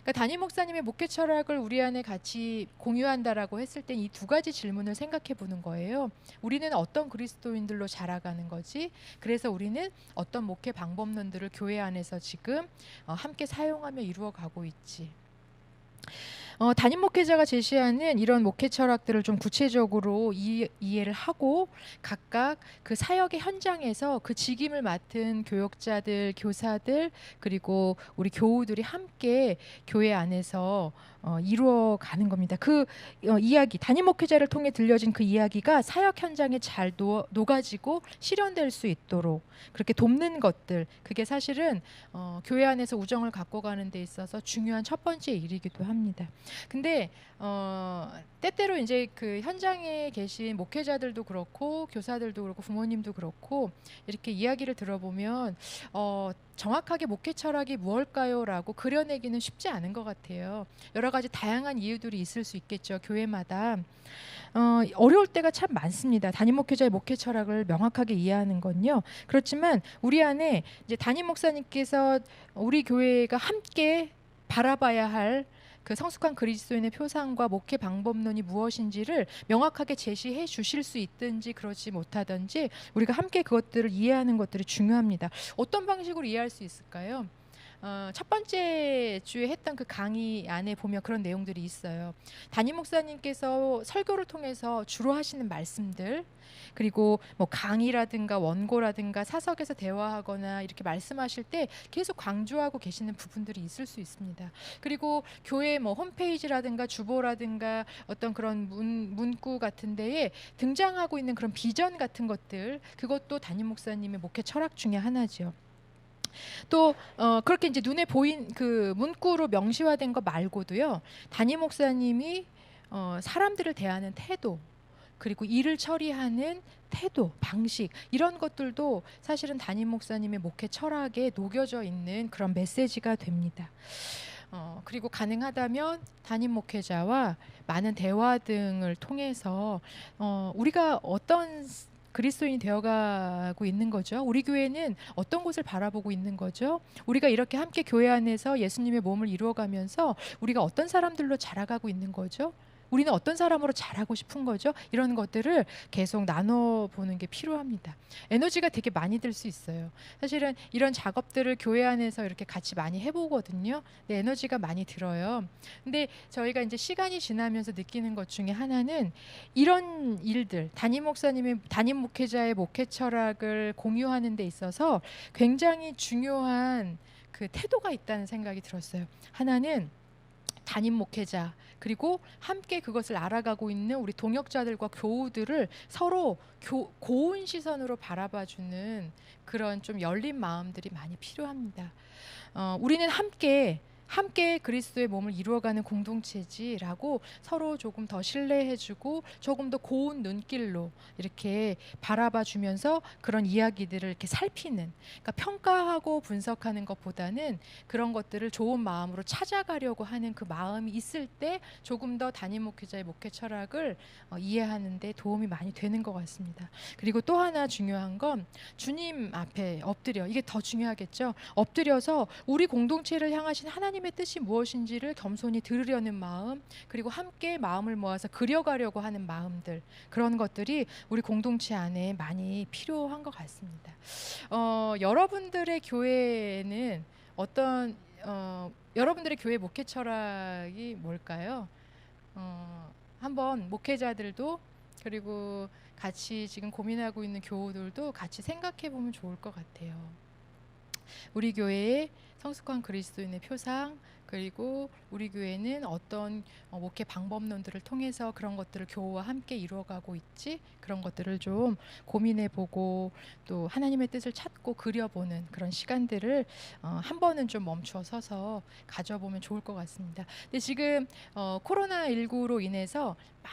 그러니까 담임 목사님의 목회 철학을 우리 안에 같이 공유한다라고 했을 때 이 두 가지 질문을 생각해 보는 거예요. 우리는 어떤 그리스도인들로 자라가는 거지? 그래서 우리는 어떤 목회 방법론들을 교회 안에서 지금 함께 사용하며 이루어가고 있지? 담임 목회자가 제시하는 이런 목회 철학들을 좀 구체적으로 이해를 하고 각각 그 사역의 현장에서 그 직임을 맡은 교역자들, 교사들, 그리고 우리 교우들이 함께 교회 안에서 이루어가는 겁니다. 그 이야기, 담임 목회자를 통해 들려진 그 이야기가 사역 현장에 잘 녹아지고 실현될 수 있도록 그렇게 돕는 것들, 그게 사실은 교회 안에서 우정을 갖고 가는 데 있어서 중요한 첫 번째 일이기도 합니다. 근데 때때로 이제 그 현장에 계신 목회자들도 그렇고 교사들도 그렇고 부모님도 그렇고 이렇게 이야기를 들어보면 정확하게 목회 철학이 무엇일까요? 라고 그려내기는 쉽지 않은 것 같아요. 여러 가지 다양한 이유들이 있을 수 있겠죠. 교회마다. 어려울 때가 참 많습니다. 담임 목회자의 목회 철학을 명확하게 이해하는 건요. 그렇지만 우리 안에 이제 담임 목사님께서 우리 교회가 함께 바라봐야 할 그 성숙한 그리스도인의 표상과 목회 방법론이 무엇인지를 명확하게 제시해 주실 수 있든지 그렇지 못하든지 우리가 함께 그것들을 이해하는 것들이 중요합니다. 어떤 방식으로 이해할 수 있을까요? 첫 번째 주에 했던 그 강의 안에 보면 그런 내용들이 있어요. 담임 목사님께서 설교를 통해서 주로 하시는 말씀들, 그리고 뭐 강의라든가 원고라든가 사석에서 대화하거나 이렇게 말씀하실 때 계속 강조하고 계시는 부분들이 있을 수 있습니다. 그리고 교회 뭐 홈페이지라든가 주보라든가 어떤 그런 문구 같은 데에 등장하고 있는 그런 비전 같은 것들, 그것도 담임 목사님의 목회 철학 중에 하나죠. 또 그렇게 이제 눈에 보인 그 문구로 명시화된 거 말고도요, 담임 목사님이 사람들을 대하는 태도, 그리고 일을 처리하는 태도, 방식, 이런 것들도 사실은 담임 목사님의 목회 철학에 녹여져 있는 그런 메시지가 됩니다. 그리고 가능하다면 담임 목회자와 많은 대화 등을 통해서 우리가 어떤 그리스도인이 되어가고 있는 거죠. 우리 교회는 어떤 곳을 바라보고 있는 거죠. 우리가 이렇게 함께 교회 안에서 예수님의 몸을 이루어가면서 우리가 어떤 사람들로 자라가고 있는 거죠. 우리는 어떤 사람으로 자라고 싶은 거죠. 이런 것들을 계속 나눠보는 게 필요합니다. 에너지가 되게 많이 들 수 있어요. 사실은 이런 작업들을 교회 안에서 이렇게 같이 많이 해보거든요. 근데 에너지가 많이 들어요. 근데 저희가 이제 시간이 지나면서 느끼는 것 중에 하나는 이런 일들, 담임 목회자의 목회 철학을 공유하는 데 있어서 굉장히 중요한 그 태도가 있다는 생각이 들었어요. 하나는 담임 목회자 그리고 함께 그것을 알아가고 있는 우리 동역자들과 교우들을 서로 고운 시선으로 바라봐주는 그런 좀 열린 마음들이 많이 필요합니다. 우리는 함께 그리스도의 몸을 이루어가는 공동체지라고 서로 조금 더 신뢰해주고 조금 더 고운 눈길로 이렇게 바라봐주면서 그런 이야기들을 이렇게 살피는, 그러니까 평가하고 분석하는 것보다는 그런 것들을 좋은 마음으로 찾아가려고 하는 그 마음이 있을 때 조금 더 담임 목회자의 목회 철학을 이해하는 데 도움이 많이 되는 것 같습니다. 그리고 또 하나 중요한 건 주님 앞에 엎드려, 이게 더 중요하겠죠. 엎드려서 우리 공동체를 향하신 하나님의 뜻이 무엇인지를 겸손히 들으려는 마음, 그리고 함께 마음을 모아서 그려가려고 하는 마음들, 그런 것들이 우리 공동체 안에 많이 필요한 것 같습니다. 여러분들의 교회는 여러분들의 교회 목회 철학이 뭘까요? 한번 목회자들도 그리고 같이 지금 고민하고 있는 교우들도 같이 생각해 보면 좋을 것 같아요. 우리 교회의 성숙한 그리스도인의 표상, 그리고 우리 교회는 어떤 목회 방법론들을 통해서 그런 것들을 교우와 함께 이루어가고 있지, 그런 것들을 좀 고민해보고 또 하나님의 뜻을 찾고 그려보는 그런 시간들을 한 번은 좀 멈춰 서서 가져보면 좋을 것 같습니다. 근데 지금 코로나19로 인해서 막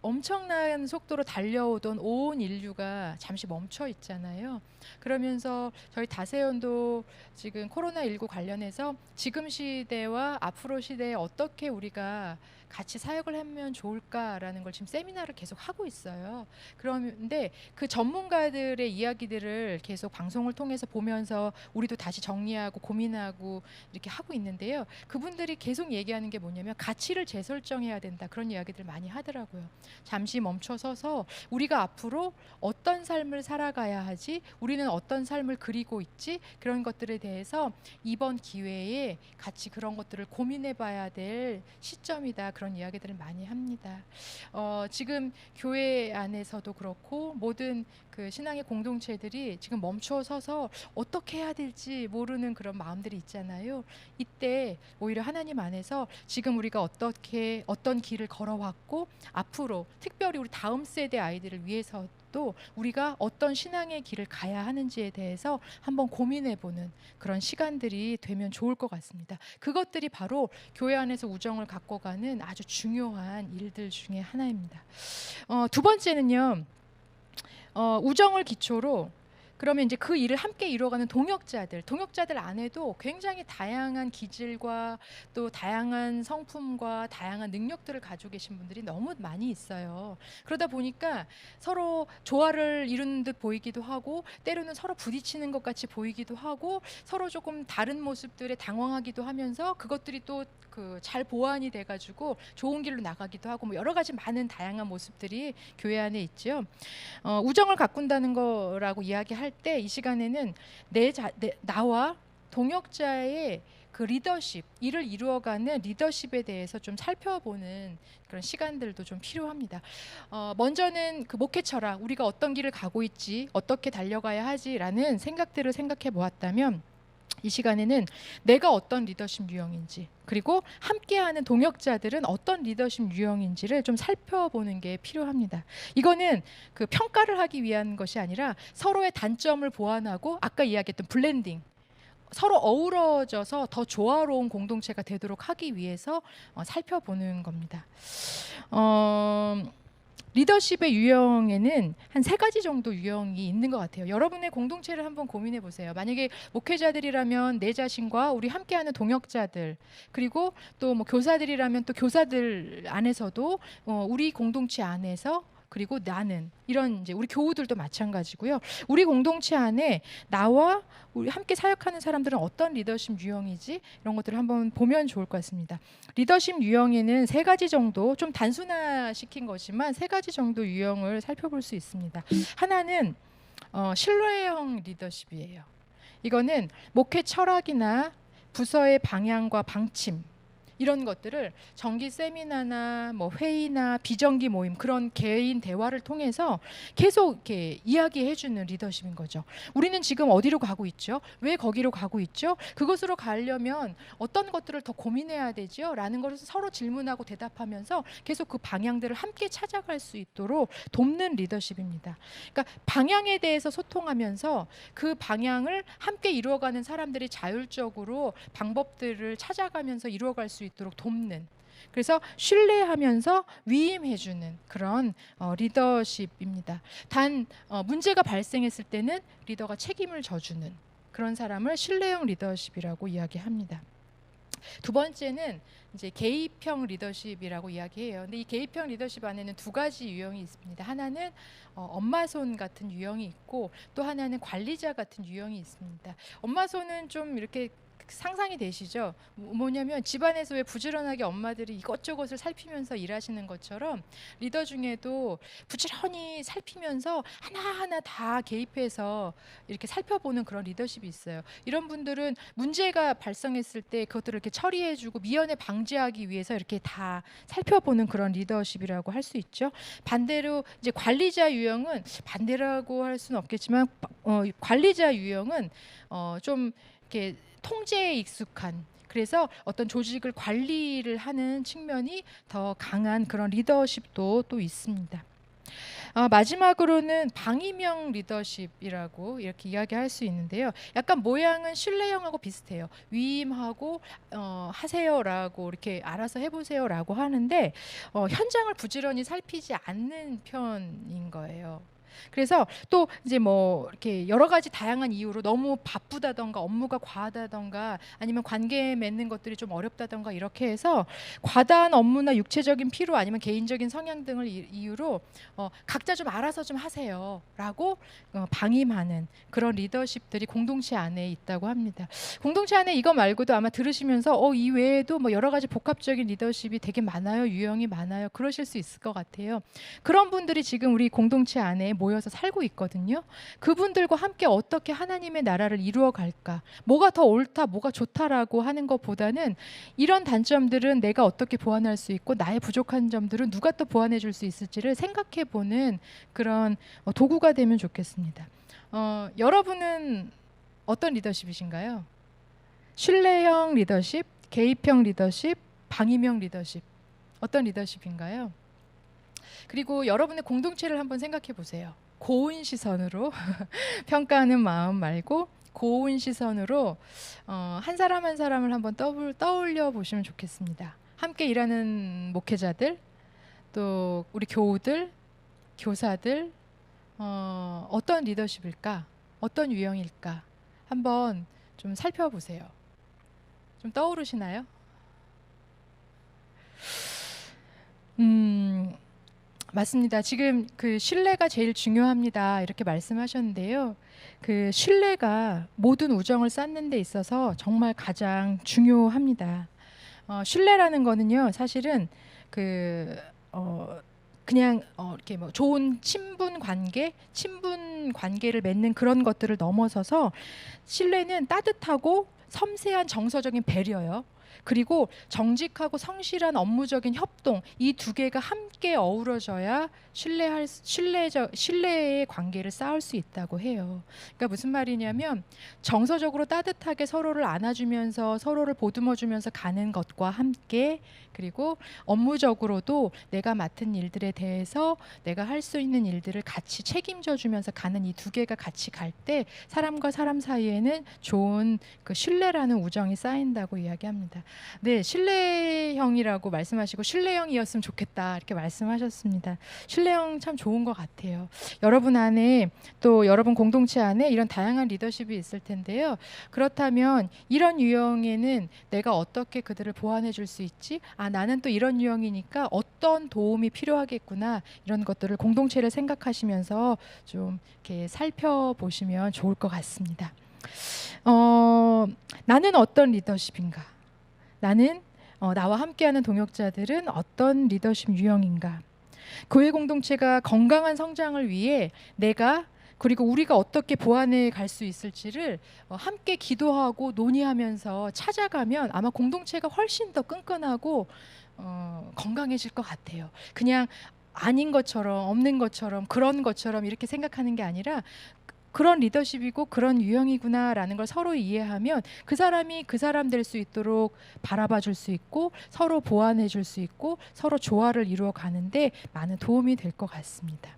엄청난 속도로 달려오던 온 인류가 잠시 멈춰 있잖아요. 그러면서 저희 다세연도 지금 코로나19 관련해서 지금 시대와 앞으로 시대에 어떻게 우리가 같이 사역을 하면 좋을까라는 걸 지금 세미나를 계속 하고 있어요. 그런데 그 전문가들의 이야기들을 계속 방송을 통해서 보면서 우리도 다시 정리하고 고민하고 이렇게 하고 있는데요. 그분들이 계속 얘기하는 게 뭐냐면 가치를 재설정해야 된다, 그런 이야기들 많이 하더라고요. 잠시 멈춰서서 우리가 앞으로 어떤 삶을 살아가야 하지, 우리는 어떤 삶을 그리고 있지, 그런 것들에 대해서 이번 기회에 같이 그런 것들을 고민해 봐야 될 시점이다, 그런 이야기들을 많이 합니다. 지금 교회 안에서도 그렇고 모든 그 신앙의 공동체들이 지금 멈춰서서 어떻게 해야 될지 모르는 그런 마음들이 있잖아요. 이때 오히려 하나님 안에서 지금 우리가 어떤 길을 걸어왔고 앞으로 특별히 우리 다음 세대 아이들을 위해서도 우리가 어떤 신앙의 길을 가야 하는지에 대해서 한번 고민해보는 그런 시간들이 되면 좋을 것 같습니다. 그것들이 바로 교회 안에서 우정을 갖고 가는 아주 중요한 일들 중에 하나입니다. 두 번째는요, 우정을 기초로 그러면 이제 그 일을 함께 이루어가는 동역자들 안에도 굉장히 다양한 기질과 또 다양한 성품과 다양한 능력들을 가지고 계신 분들이 너무 많이 있어요. 그러다 보니까 서로 조화를 이루는 듯 보이기도 하고 때로는 서로 부딪히는 것 같이 보이기도 하고 서로 조금 다른 모습들에 당황하기도 하면서 그것들이 또 그 잘 보완이 돼가지고 좋은 길로 나가기도 하고 뭐 여러 가지 많은 다양한 모습들이 교회 안에 있죠. 우정을 가꾼다는 거라고 이야기할 때 이 시간에는 나와 동역자의 그 리더십, 일을 이루어가는 리더십에 대해서 좀 살펴보는 그런 시간들도 좀 필요합니다. 먼저는 그 목회 철학, 우리가 어떤 길을 가고 있지, 어떻게 달려가야 하지라는 생각들을 생각해 보았다면 이 시간에는 내가 어떤 리더십 유형인지, 그리고 함께하는 동역자들은 어떤 리더십 유형인지를 좀 살펴보는 게 필요합니다. 이거는 그 평가를 하기 위한 것이 아니라 서로의 단점을 보완하고 아까 이야기했던 블렌딩, 서로 어우러져서 더 조화로운 공동체가 되도록 하기 위해서 살펴보는 겁니다. 리더십의 유형에는 한 3가지 정도 유형이 있는 것 같아요. 여러분의 공동체를 한번 고민해 보세요. 만약에 목회자들이라면 내 자신과 우리 함께하는 동역자들, 그리고 또 뭐 교사들이라면 또 교사들 안에서도 우리 공동체 안에서, 그리고 나는, 이런 이제 우리 교우들도 마찬가지고요. 우리 공동체 안에 나와 우리 함께 사역하는 사람들은 어떤 리더십 유형이지, 이런 것들을 한번 보면 좋을 것 같습니다. 리더십 유형에는 3가지 정도, 좀 단순화시킨 거지만 3가지 정도 유형을 살펴볼 수 있습니다. 하나는 신뢰형 리더십이에요. 이거는 목회 철학이나 부서의 방향과 방침, 이런 것들을 정기 세미나나 뭐 회의나 비정기 모임 그런 개인 대화를 통해서 계속 이렇게 이야기해주는 리더십인 거죠. 우리는 지금 어디로 가고 있죠? 왜 거기로 가고 있죠? 그것으로 가려면 어떤 것들을 더 고민해야 되죠? 라는 것을 서로 질문하고 대답하면서 계속 그 방향들을 함께 찾아갈 수 있도록 돕는 리더십입니다. 그러니까 방향에 대해서 소통하면서 그 방향을 함께 이루어가는 사람들이 자율적으로 방법들을 찾아가면서 이루어갈 수 있도록 돕는, 그래서 신뢰하면서 위임해주는 그런 리더십입니다. 단 문제가 발생했을 때는 리더가 책임을 져주는 그런 사람을 신뢰형 리더십이라고 이야기합니다. 두 번째는 이제 개입형 리더십이라고 이야기해요. 근데 이 개입형 리더십 안에는 두 가지 유형이 있습니다. 하나는 엄마손 같은 유형이 있고, 또 하나는 관리자 같은 유형이 있습니다. 엄마손은 좀 이렇게 상상이 되시죠? 뭐냐면 집안에서 왜 부지런하게 엄마들이 이것저것을 살피면서 일하시는 것처럼 리더 중에도 부지런히 살피면서 하나하나 다 개입해서 이렇게 살펴보는 그런 리더십이 있어요. 이런 분들은 문제가 발생했을 때 그것들을 이렇게 처리해주고 미연에 방지하기 위해서 이렇게 다 살펴보는 그런 리더십이라고 할 수 있죠. 반대로 이제 관리자 유형은, 반대라고 할 수는 없겠지만 관리자 유형은 좀 이렇게 통제에 익숙한, 그래서 어떤 조직을 관리를 하는 측면이 더 강한 그런 리더십도 또 있습니다. 마지막으로는 방임형 리더십이라고 이렇게 이야기할 수 있는데요. 약간 모양은 신뢰형하고 비슷해요. 위임하고 하세요라고, 이렇게 알아서 해보세요라고 하는데 현장을 부지런히 살피지 않는 편인 거예요. 그래서 또 이제 뭐 이렇게 여러 가지 다양한 이유로 너무 바쁘다던가 업무가 과하다던가 아니면 관계 맺는 것들이 좀 어렵다던가 이렇게 해서 과다한 업무나 육체적인 피로 아니면 개인적인 성향 등을 이유로 각자 좀 알아서 좀 하세요라고 방임하는 그런 리더십들이 공동체 안에 있다고 합니다. 공동체 안에 이거 말고도 아마 들으시면서 이 외에도 뭐 여러 가지 복합적인 리더십이 되게 많아요, 유형이 많아요, 그러실 수 있을 것 같아요. 그런 분들이 지금 우리 공동체 안에 모여서 살고 있거든요. 그분들과 함께 어떻게 하나님의 나라를 이루어 갈까, 뭐가 더 옳다, 뭐가 좋다라고 하는 것보다는 이런 단점들은 내가 어떻게 보완할 수 있고 나의 부족한 점들은 누가 또 보완해 줄 수 있을지를 생각해 보는 그런 도구가 되면 좋겠습니다. 여러분은 어떤 리더십이신가요? 신뢰형 리더십, 개입형 리더십, 방임형 리더십, 어떤 리더십인가요? 그리고 여러분의 공동체를 한번 생각해 보세요. 고운 시선으로 평가하는 마음 말고 고운 시선으로 한 사람 한 사람을 한번 떠올려 보시면 좋겠습니다. 함께 일하는 목회자들, 또 우리 교우들, 교사들, 어떤 리더십일까? 어떤 유형일까? 한번 좀 살펴보세요. 좀 떠오르시나요? 맞습니다. 지금 그 신뢰가 제일 중요합니다, 이렇게 말씀하셨는데요. 그 신뢰가 모든 우정을 쌓는 데 있어서 정말 가장 중요합니다. 신뢰라는 거는요, 사실은 그냥 이렇게 뭐 좋은 친분 관계를 맺는 그런 것들을 넘어서서 신뢰는 따뜻하고 섬세한 정서적인 배려요. 그리고 정직하고 성실한 업무적인 협동, 이 두 개가 함께 어우러져야 신뢰의 관계를 쌓을 수 있다고 해요. 그러니까 무슨 말이냐면 정서적으로 따뜻하게 서로를 안아주면서 서로를 보듬어주면서 가는 것과 함께, 그리고 업무적으로도 내가 맡은 일들에 대해서 내가 할 수 있는 일들을 같이 책임져 주면서 가는 이 두 개가 같이 갈 때 사람과 사람 사이에는 좋은 그 신뢰라는 우정이 쌓인다고 이야기합니다. 네, 신뢰형이라고 말씀하시고 신뢰형이었으면 좋겠다 이렇게 말씀하셨습니다. 신뢰형 참 좋은 것 같아요. 여러분 안에, 또 여러분 공동체 안에 이런 다양한 리더십이 있을 텐데요. 그렇다면 이런 유형에는 내가 어떻게 그들을 보완해 줄 수 있지? 나는 또 이런 유형이니까 어떤 도움이 필요하겠구나, 이런 것들을 공동체를 생각하시면서 좀 이렇게 살펴보시면 좋을 것 같습니다. 나는 어떤 리더십인가? 나는 나와 함께하는 동역자들은 어떤 리더십 유형인가? 교회 공동체가 건강한 성장을 위해 내가 그리고 우리가 어떻게 보완해 갈 수 있을지를 함께 기도하고 논의하면서 찾아가면 아마 공동체가 훨씬 더 끈끈하고 건강해질 것 같아요. 그냥 아닌 것처럼, 없는 것처럼, 그런 것처럼 이렇게 생각하는 게 아니라 그런 리더십이고 그런 유형이구나라는 걸 서로 이해하면 그 사람이 그 사람 될 수 있도록 바라봐 줄 수 있고 서로 보완해 줄 수 있고 서로 조화를 이루어 가는데 많은 도움이 될 것 같습니다.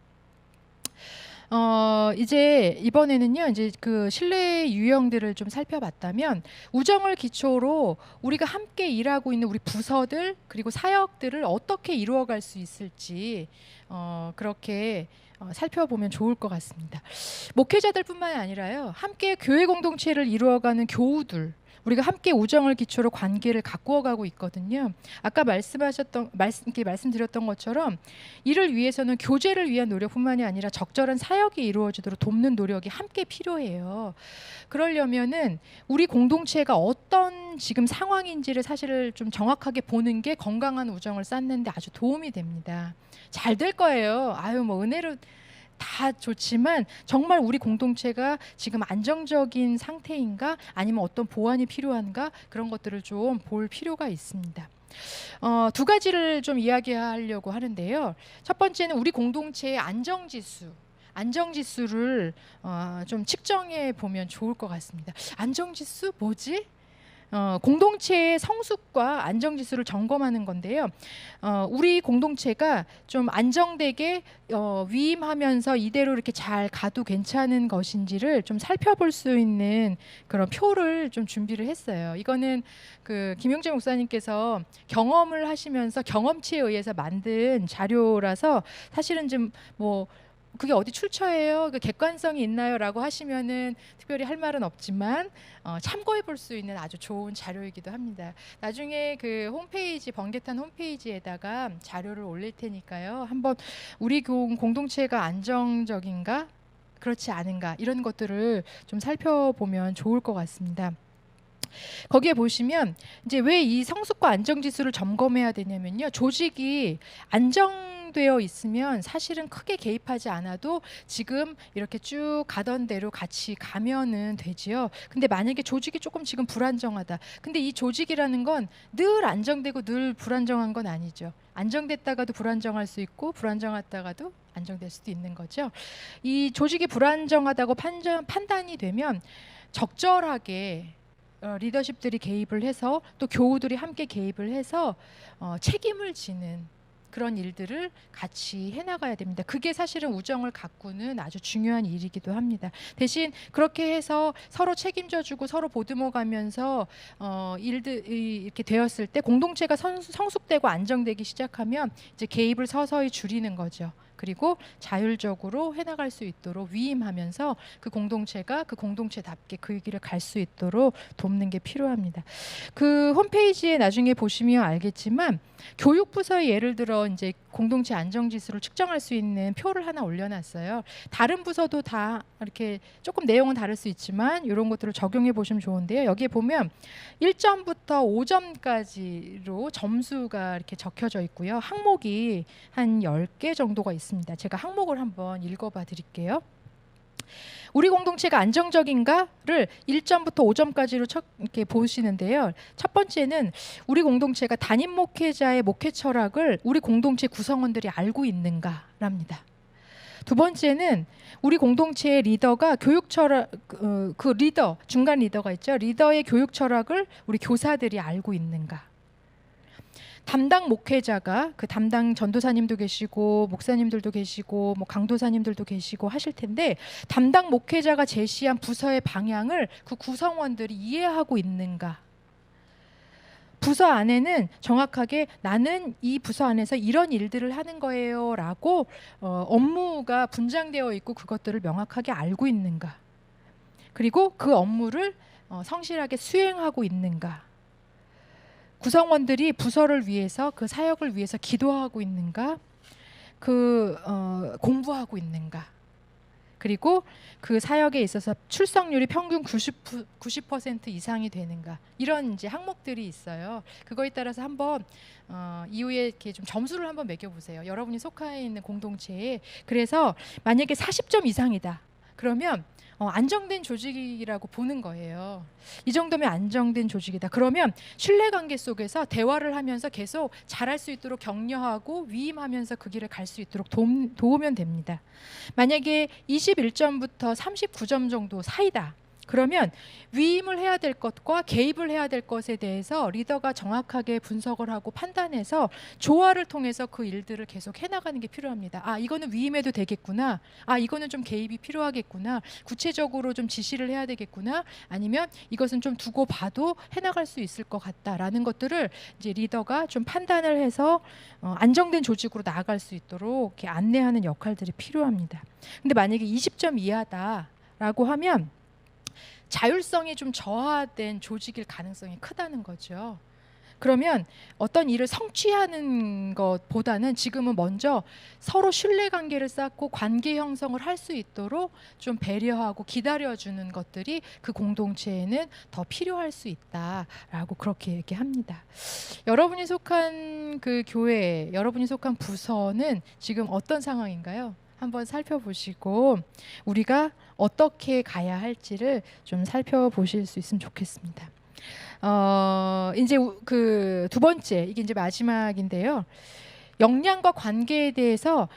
이제 이번에는요, 이제 그 신뢰의 유형들을 좀 살펴봤다면, 우정을 기초로 우리가 함께 일하고 있는 우리 부서들 그리고 사역들을 어떻게 이루어갈 수 있을지 그렇게 살펴보면 좋을 것 같습니다. 목회자들뿐만 아니라요, 함께 교회 공동체를 이루어가는 교우들, 우리가 함께 우정을 기초로 관계를 가꾸어가고 있거든요. 아까 말씀드렸던 것처럼 이를 위해서는 교제를 위한 노력뿐만이 아니라 적절한 사역이 이루어지도록 돕는 노력이 함께 필요해요. 그러려면은 우리 공동체가 어떤 지금 상황인지를 사실 좀 정확하게 보는 게 건강한 우정을 쌓는데 아주 도움이 됩니다. 잘 될 거예요. 아유, 뭐 은혜로 다 좋지만 정말 우리 공동체가 지금 안정적인 상태인가 아니면 어떤 보완이 필요한가 그런 것들을 좀 볼 필요가 있습니다. 두 가지를 좀 이야기하려고 하는데요. 첫 번째는 우리 공동체의 안정지수를 좀 측정해 보면 좋을 것 같습니다. 안정지수 뭐지? 공동체의 성숙과 안정지수를 점검하는 건데요. 우리 공동체가 좀 안정되게 위임하면서 이대로 이렇게 잘 가도 괜찮은 것인지를 좀 살펴볼 수 있는 그런 표를 좀 준비를 했어요. 이거는 그 김용재 목사님께서 경험을 하시면서 경험치에 의해서 만든 자료라서 사실은 좀 뭐 그게 어디 출처예요? 그 객관성이 있나요?라고 하시면은 특별히 할 말은 없지만 참고해 볼 수 있는 아주 좋은 자료이기도 합니다. 나중에 그 홈페이지 번개탄 홈페이지에다가 자료를 올릴 테니까요. 한번 우리 공동체가 안정적인가 그렇지 않은가 이런 것들을 좀 살펴보면 좋을 것 같습니다. 거기에 보시면 이제 왜 이 성숙과 안정 지수를 점검해야 되냐면요. 조직이 안정되어 있으면 사실은 크게 개입하지 않아도 지금 이렇게 쭉 가던 대로 같이 가면은 되지요. 근데 만약에 조직이 조금 지금 불안정하다. 근데 이 조직이라는 건 늘 안정되고 늘 불안정한 건 아니죠. 안정됐다가도 불안정할 수 있고 불안정했다가도 안정될 수도 있는 거죠. 이 조직이 불안정하다고 판단이 되면 적절하게 리더십들이 개입을 해서 또 교우들이 함께 개입을 해서 책임을 지는 그런 일들을 같이 해나가야 됩니다. 그게 사실은 우정을 가꾸는 아주 중요한 일이기도 합니다. 대신 그렇게 해서 서로 책임져주고 서로 보듬어가면서 일들이 이렇게 되었을 때 공동체가 성숙되고 안정되기 시작하면 이제 개입을 서서히 줄이는 거죠. 그리고 자율적으로 해나갈 수 있도록 위임하면서 그 공동체가 그 공동체답게 그 길을 갈 수 있도록 돕는 게 필요합니다. 그 홈페이지에 나중에 보시면 알겠지만 교육부서에 예를 들어 이제 공동체 안정지수를 측정할 수 있는 표를 하나 올려놨어요. 다른 부서도 다 이렇게 조금 내용은 다를 수 있지만 이런 것들을 적용해 보시면 좋은데요. 여기에 보면 1점부터 5점까지로 점수가 이렇게 적혀져 있고요. 항목이 한 10개 정도가 있습니다. 제가 항목을 한번 읽어봐 드릴게요. 우리 공동체가 안정적인가를 1점부터 5점까지로 이렇게 보시는데요. 첫 번째는 우리 공동체가 담임 목회자의 목회 철학을 우리 공동체 구성원들이 알고 있는가랍니다. 두 번째는 우리 공동체의 리더가 교육 철학, 그 리더, 중간 리더가 있죠. 리더의 교육 철학을 우리 교사들이 알고 있는가. 담당 목회자가 그 담당 전도사님도 계시고 목사님들도 계시고 뭐 강도사님들도 계시고 하실 텐데 담당 목회자가 제시한 부서의 방향을 그 구성원들이 이해하고 있는가. 부서 안에는 정확하게 나는 이 부서 안에서 이런 일들을 하는 거예요 라고 업무가 분장되어 있고 그것들을 명확하게 알고 있는가. 그리고 그 업무를 성실하게 수행하고 있는가. 구성원들이 부서를 위해서 그 사역을 위해서 기도하고 있는가, 공부하고 있는가, 그리고 그 사역에 있어서 출석률이 평균 90% 이상이 되는가 이런 이제 항목들이 있어요. 그거에 따라서 한번 이후에 이렇게 좀 점수를 한번 매겨보세요. 여러분이 속해 있는 공동체에. 그래서 만약에 40점 이상이다. 그러면 안정된 조직이라고 보는 거예요. 이 정도면 안정된 조직이다. 그러면 신뢰관계 속에서 대화를 하면서 계속 잘할 수 있도록 격려하고 위임하면서 그 길을 갈 수 있도록 도우면 됩니다. 만약에 21점부터 39점 정도 사이다. 그러면 위임을 해야 될 것과 개입을 해야 될 것에 대해서 리더가 정확하게 분석을 하고 판단해서 조화를 통해서 그 일들을 계속 해나가는 게 필요합니다. 아, 이거는 위임해도 되겠구나. 아, 이거는 좀 개입이 필요하겠구나. 구체적으로 좀 지시를 해야 되겠구나. 아니면 이것은 좀 두고 봐도 해나갈 수 있을 것 같다라는 것들을 이제 리더가 좀 판단을 해서 안정된 조직으로 나아갈 수 있도록 이렇게 안내하는 역할들이 필요합니다. 근데 만약에 20점 이하다라고 하면 자율성이 좀 저하된 조직일 가능성이 크다는 거죠. 그러면 어떤 일을 성취하는 것보다는 지금은 먼저 서로 신뢰관계를 쌓고 관계 형성을 할 수 있도록 좀 배려하고 기다려주는 것들이 그 공동체에는 더 필요할 수 있다라고 그렇게 얘기합니다. 여러분이 속한 그 교회, 여러분이 속한 부서는 지금 어떤 상황인가요? 한번 살펴보시고 우리가 어떻게 가야 할지를 좀 살펴보실 수 있으면 좋겠습니다. 이제 그 두 번째, 이게 이제 마지막인데요. 역량과 관계에 대해서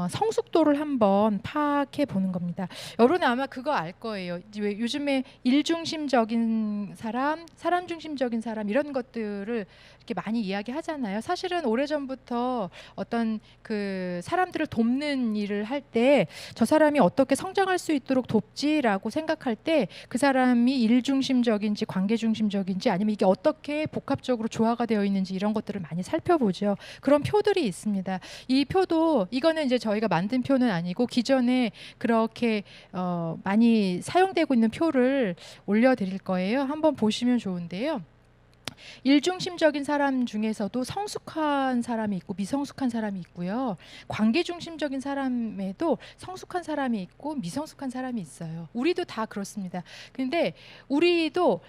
성숙도를 한번 파악해 보는 겁니다. 여러분 아마 그거 알 거예요. 왜 요즘에 일중심적인 사람, 사람 중심적인 사람 이런 것들을 이렇게 많이 이야기하잖아요. 사실은 오래전부터 어떤 그 사람들을 돕는 일을 할 때 저 사람이 어떻게 성장할 수 있도록 돕지라고 생각할 때 그 사람이 일중심적인지 관계중심적인지 아니면 이게 어떻게 복합적으로 조화가 되어 있는지 이런 것들을 많이 살펴보죠. 그런 표들이 있습니다. 이 표도 이거는 이제 저희가 만든 표는 아니고 기존에 그렇게 많이 사용되고 있는 표를 올려드릴 거예요. 한번 보시면 좋은데요. 일중심적인 사람 중에서도 성숙한 사람이 있고 미성숙한 사람이 있고요. 관계중심적인 사람에도 성숙한 사람이 있고 미성숙한 사람이 있어요. 우리도 다 그렇습니다. 근데 우리도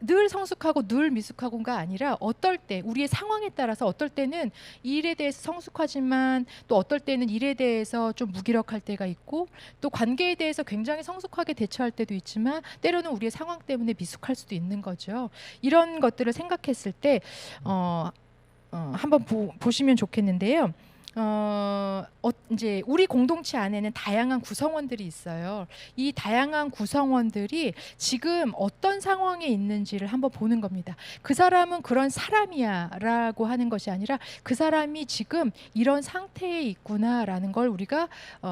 늘 성숙하고 늘 미숙하고가 아니라 어떨 때 우리의 상황에 따라서 어떨 때는 일에 대해서 성숙하지만 또 어떨 때는 일에 대해서 좀 무기력할 때가 있고 또 관계에 대해서 굉장히 성숙하게 대처할 때도 있지만 때로는 우리의 상황 때문에 미숙할 수도 있는 거죠. 이런 것들을 생각했을 때 한번 보시면 좋겠는데요. 이제 우리 공동체 안에는 다양한 구성원들이 있어요. 이 다양한 구성원들이 지금 어떤 상황에 있는지를 한번 보는 겁니다. 그 사람은 그런 사람이야라고 하는 것이 아니라 그 사람이 지금 이런 상태에 있구나라는 걸 우리가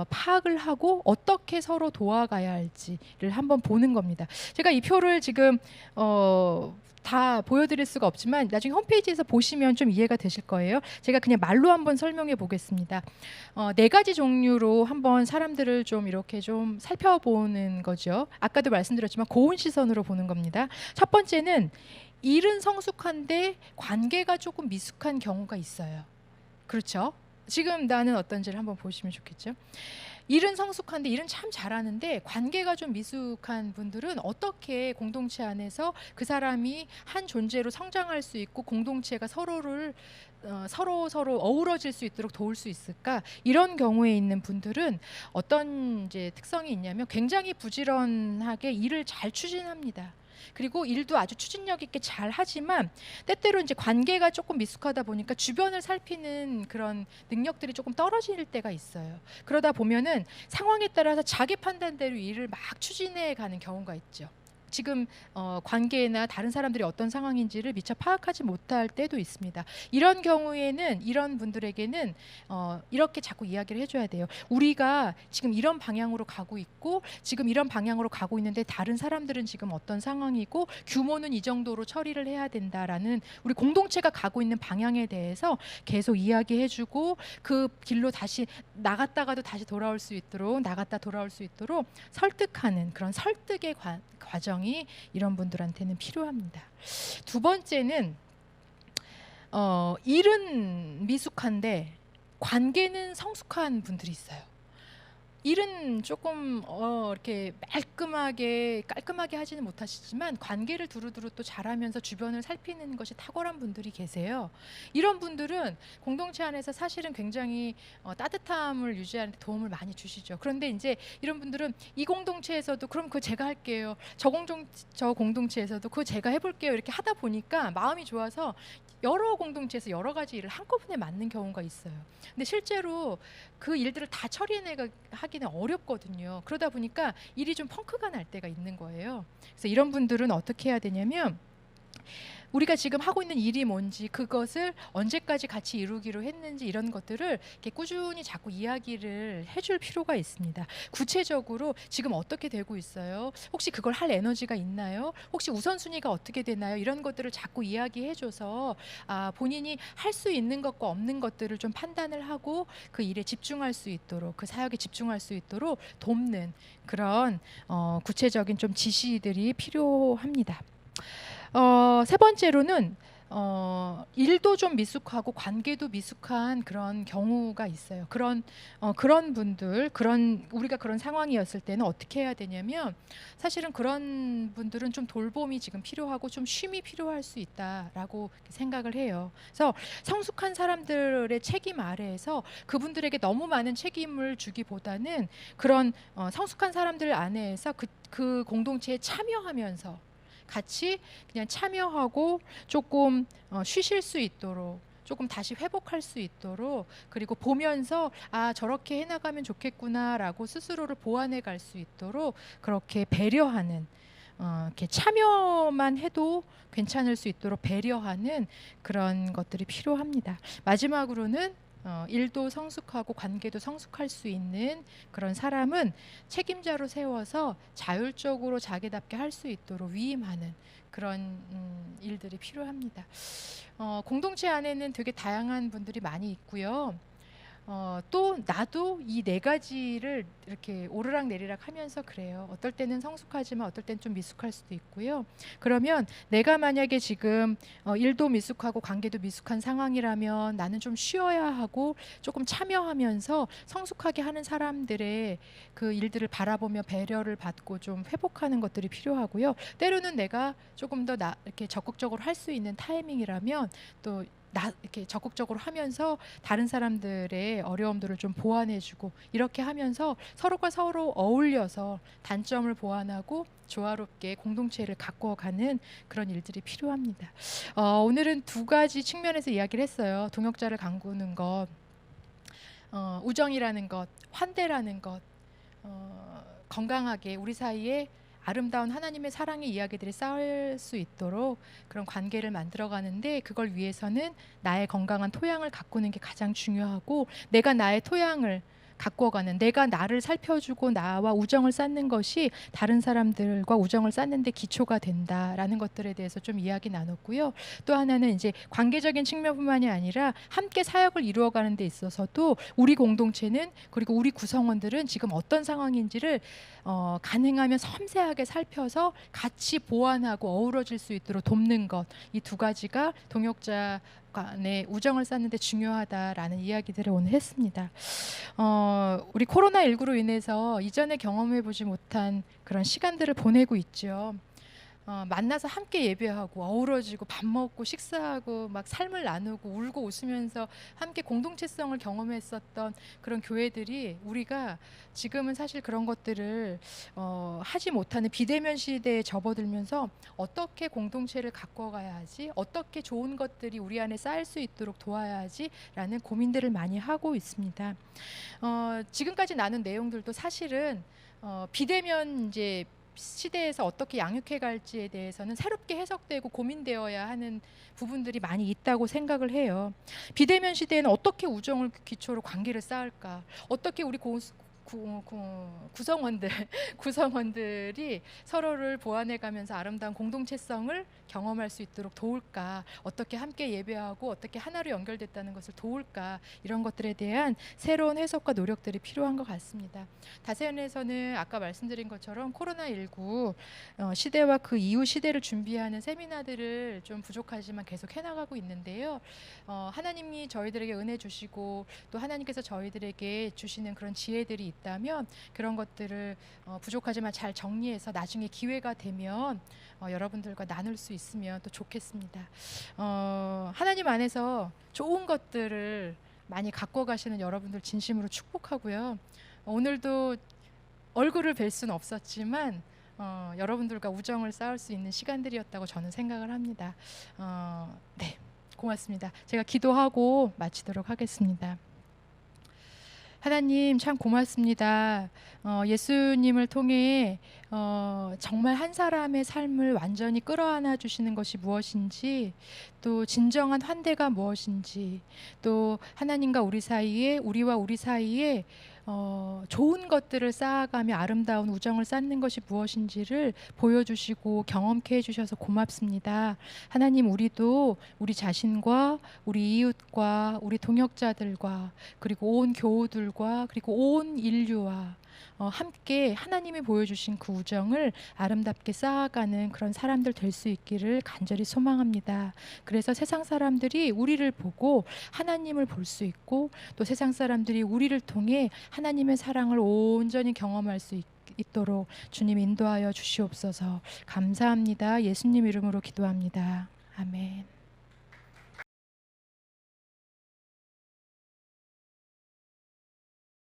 파악을 하고 어떻게 서로 도와가야 할지를 한번 보는 겁니다. 제가 이 표를 지금 다 보여드릴 수가 없지만 나중에 홈페이지에서 보시면 좀 이해가 되실 거예요. 제가 그냥 말로 한번 설명해 보겠습니다. 네 가지 종류로 한번 사람들을 좀 이렇게 좀 살펴보는 거죠. 아까도 말씀드렸지만 고운 시선으로 보는 겁니다. 첫 번째는 일은 성숙한데 관계가 조금 미숙한 경우가 있어요. 그렇죠? 지금 나는 어떤지를 한번 보시면 좋겠죠. 일은 성숙한데 일은 참 잘하는데 관계가 좀 미숙한 분들은 어떻게 공동체 안에서 그 사람이 한 존재로 성장할 수 있고 공동체가 서로 어우러질 수 있도록 도울 수 있을까? 이런 경우에 있는 분들은 어떤 이제 특성이 있냐면 굉장히 부지런하게 일을 잘 추진합니다. 그리고 일도 아주 추진력 있게 잘 하지만 때때로 이제 관계가 조금 미숙하다 보니까 주변을 살피는 그런 능력들이 조금 떨어질 때가 있어요. 그러다 보면은 상황에 따라서 자기 판단대로 일을 막 추진해 가는 경우가 있죠. 지금 관계나 다른 사람들이 어떤 상황인지를 미처 파악하지 못할 때도 있습니다. 이런 경우에는 이런 분들에게는 이렇게 자꾸 이야기를 해줘야 돼요. 우리가 지금 이런 방향으로 가고 있고 지금 이런 방향으로 가고 있는데 다른 사람들은 지금 어떤 상황이고 규모는 이 정도로 처리를 해야 된다라는 우리 공동체가 가고 있는 방향에 대해서 계속 이야기해주고 그 길로 다시 나갔다가도 다시 돌아올 수 있도록 나갔다 돌아올 수 있도록 설득하는 그런 설득의 과정이 이런 분들한테는 필요합니다. 두 번째는 일은 미숙한데 관계는 성숙한 분들이 있어요. 일은 조금 이렇게 깔끔하게 하지는 못하시지만 관계를 두루두루 또 잘하면서 주변을 살피는 것이 탁월한 분들이 계세요. 이런 분들은 공동체 안에서 사실은 굉장히 따뜻함을 유지하는 데 도움을 많이 주시죠. 그런데 이제 이런 분들은 이 공동체에서도 그럼 그거 제가 할게요. 저 공동체에서도 그거 제가 해볼게요. 이렇게 하다 보니까 마음이 좋아서 여러 공동체에서 여러 가지 일을 한꺼번에 맡는 경우가 있어요. 근데 실제로 그 일들을 다 하기는 어렵거든요. 그러다 보니까 일이 좀 펑크가 날 때가 있는 거예요. 그래서 이런 분들은 어떻게 해야 되냐면 우리가 지금 하고 있는 일이 뭔지, 그것을 언제까지 같이 이루기로 했는지, 이런 것들을 이렇게 꾸준히 자꾸 이야기를 해줄 필요가 있습니다. 구체적으로 지금 어떻게 되고 있어요? 혹시 그걸 할 에너지가 있나요? 혹시 우선순위가 어떻게 되나요? 이런 것들을 자꾸 이야기해줘서 본인이 할 수 있는 것과 없는 것들을 좀 판단을 하고 그 일에 집중할 수 있도록, 그 사역에 집중할 수 있도록 돕는 그런 구체적인 좀 지시들이 필요합니다. 세 번째로는 일도 좀 미숙하고 관계도 미숙한 그런 경우가 있어요. 그런 분들, 우리가 그런 상황이었을 때는 어떻게 해야 되냐면, 사실은 그런 분들은 좀 돌봄이 지금 필요하고 좀 쉼이 필요할 수 있다라고 생각을 해요. 그래서 성숙한 사람들의 책임 아래에서 그분들에게 너무 많은 책임을 주기보다는 그런 성숙한 사람들 안에서 그 공동체에 참여하면서 같이 그냥 참여하고 조금 쉬실 수 있도록, 조금 다시 회복할 수 있도록, 그리고 보면서 저렇게 해나가면 좋겠구나라고 스스로를 보완해 갈 수 있도록 그렇게 배려하는, 이렇게 참여만 해도 괜찮을 수 있도록 배려하는 그런 것들이 필요합니다. 마지막으로는 일도 성숙하고 관계도 성숙할 수 있는 그런 사람은 책임자로 세워서 자율적으로 자기답게 할 수 있도록 위임하는 그런 일들이 필요합니다. 공동체 안에는 되게 다양한 분들이 많이 있고요. 또 나도 이 네 가지를 이렇게 오르락 내리락 하면서 그래요. 어떨 때는 성숙하지만 어떨 때는 좀 미숙할 수도 있고요. 그러면 내가 만약에 지금 일도 미숙하고 관계도 미숙한 상황이라면 나는 좀 쉬어야 하고 조금 참여하면서 성숙하게 하는 사람들의 그 일들을 바라보며 배려를 받고 좀 회복하는 것들이 필요하고요. 때로는 내가 조금 더 이렇게 적극적으로 할 수 있는 타이밍이라면 또 이렇게 적극적으로 하면서 다른 사람들의 어려움들을 좀 보완해주고, 이렇게 하면서 서로가 서로 어울려서 단점을 보완하고 조화롭게 공동체를 가꿔가는 그런 일들이 필요합니다. 오늘은 두 가지 측면에서 이야기를 했어요. 동역자를 가꾸는 것, 우정이라는 것, 환대라는 것, 건강하게 우리 사이에 아름다운 하나님의 사랑의 이야기들이 쌓일 수 있도록 그런 관계를 만들어가는데, 그걸 위해서는 나의 건강한 토양을 가꾸는 게 가장 중요하고, 내가 나의 토양을 가꿔가는, 내가 나를 살펴주고 나와 우정을 쌓는 것이 다른 사람들과 우정을 쌓는 데 기초가 된다라는 것들에 대해서 좀 이야기 나눴고요. 또 하나는 이제 관계적인 측면뿐만이 아니라 함께 사역을 이루어가는 데 있어서도 우리 공동체는, 그리고 우리 구성원들은 지금 어떤 상황인지를 가능하면 섬세하게 살펴서 같이 보완하고 어우러질 수 있도록 돕는 것, 이 두 가지가 동역자 간의 우정을 쌓는 데 중요하다라는 이야기들을 오늘 했습니다. 우리 코로나19로 인해서 이전에 경험해보지 못한 그런 시간들을 보내고 있죠. 만나서 함께 예배하고 어우러지고 밥 먹고 식사하고 막 삶을 나누고 울고 웃으면서 함께 공동체성을 경험했었던 그런 교회들이, 우리가 지금은 사실 그런 것들을 하지 못하는 비대면 시대에 접어들면서 어떻게 공동체를 가꿔가야 하지, 어떻게 좋은 것들이 우리 안에 쌓일 수 있도록 도와야 하지 라는 고민들을 많이 하고 있습니다. 지금까지 나눈 내용들도 사실은 비대면 이제 시대에서 어떻게 양육해 갈지에 대해서는 새롭게 해석되고 고민되어야 하는 부분들이 많이 있다고 생각을 해요. 비대면 시대에는 어떻게 우정을 기초로 관계를 쌓을까? 어떻게 우리 구성원들이 서로를 보완해가면서 아름다운 공동체성을 경험할 수 있도록 도울까? 어떻게 함께 예배하고 어떻게 하나로 연결됐다는 것을 도울까? 이런 것들에 대한 새로운 해석과 노력들이 필요한 것 같습니다. 다세연에서는 아까 말씀드린 것처럼 코로나19 시대와 그 이후 시대를 준비하는 세미나들을 좀 부족하지만 계속 해나가고 있는데요. 하나님이 저희들에게 은혜 주시고 또 하나님께서 저희들에게 주시는 그런 지혜들이 있다면 그런 것들을 부족하지만 잘 정리해서 나중에 기회가 되면 여러분들과 나눌 수 있으면 또 좋겠습니다. 하나님 안에서 좋은 것들을 많이 갖고 가시는 여러분들 진심으로 축복하고요. 오늘도 얼굴을 뵐 수는 없었지만 여러분들과 우정을 쌓을 수 있는 시간들이었다고 저는 생각을 합니다. 네, 고맙습니다. 제가 기도하고 마치도록 하겠습니다. 하나님 참 고맙습니다. 예수님을 통해 정말 한 사람의 삶을 완전히 끌어안아 주시는 것이 무엇인지, 또 진정한 환대가 무엇인지, 또 하나님과 우리 사이에, 우리와 우리 사이에 좋은 것들을 쌓아가며 아름다운 우정을 쌓는 것이 무엇인지를 보여주시고 경험케 해주셔서 고맙습니다. 하나님, 우리도 우리 자신과 우리 이웃과 우리 동역자들과 그리고 온 교우들과 그리고 온 인류와 함께 하나님이 보여주신 그 우정을 아름답게 쌓아가는 그런 사람들 될 수 있기를 간절히 소망합니다. 그래서 세상 사람들이 우리를 보고 하나님을 볼 수 있고, 또 세상 사람들이 우리를 통해 하나님의 사랑을 온전히 경험할 수 있도록 주님 인도하여 주시옵소서. 감사합니다. 예수님 이름으로 기도합니다. 아멘.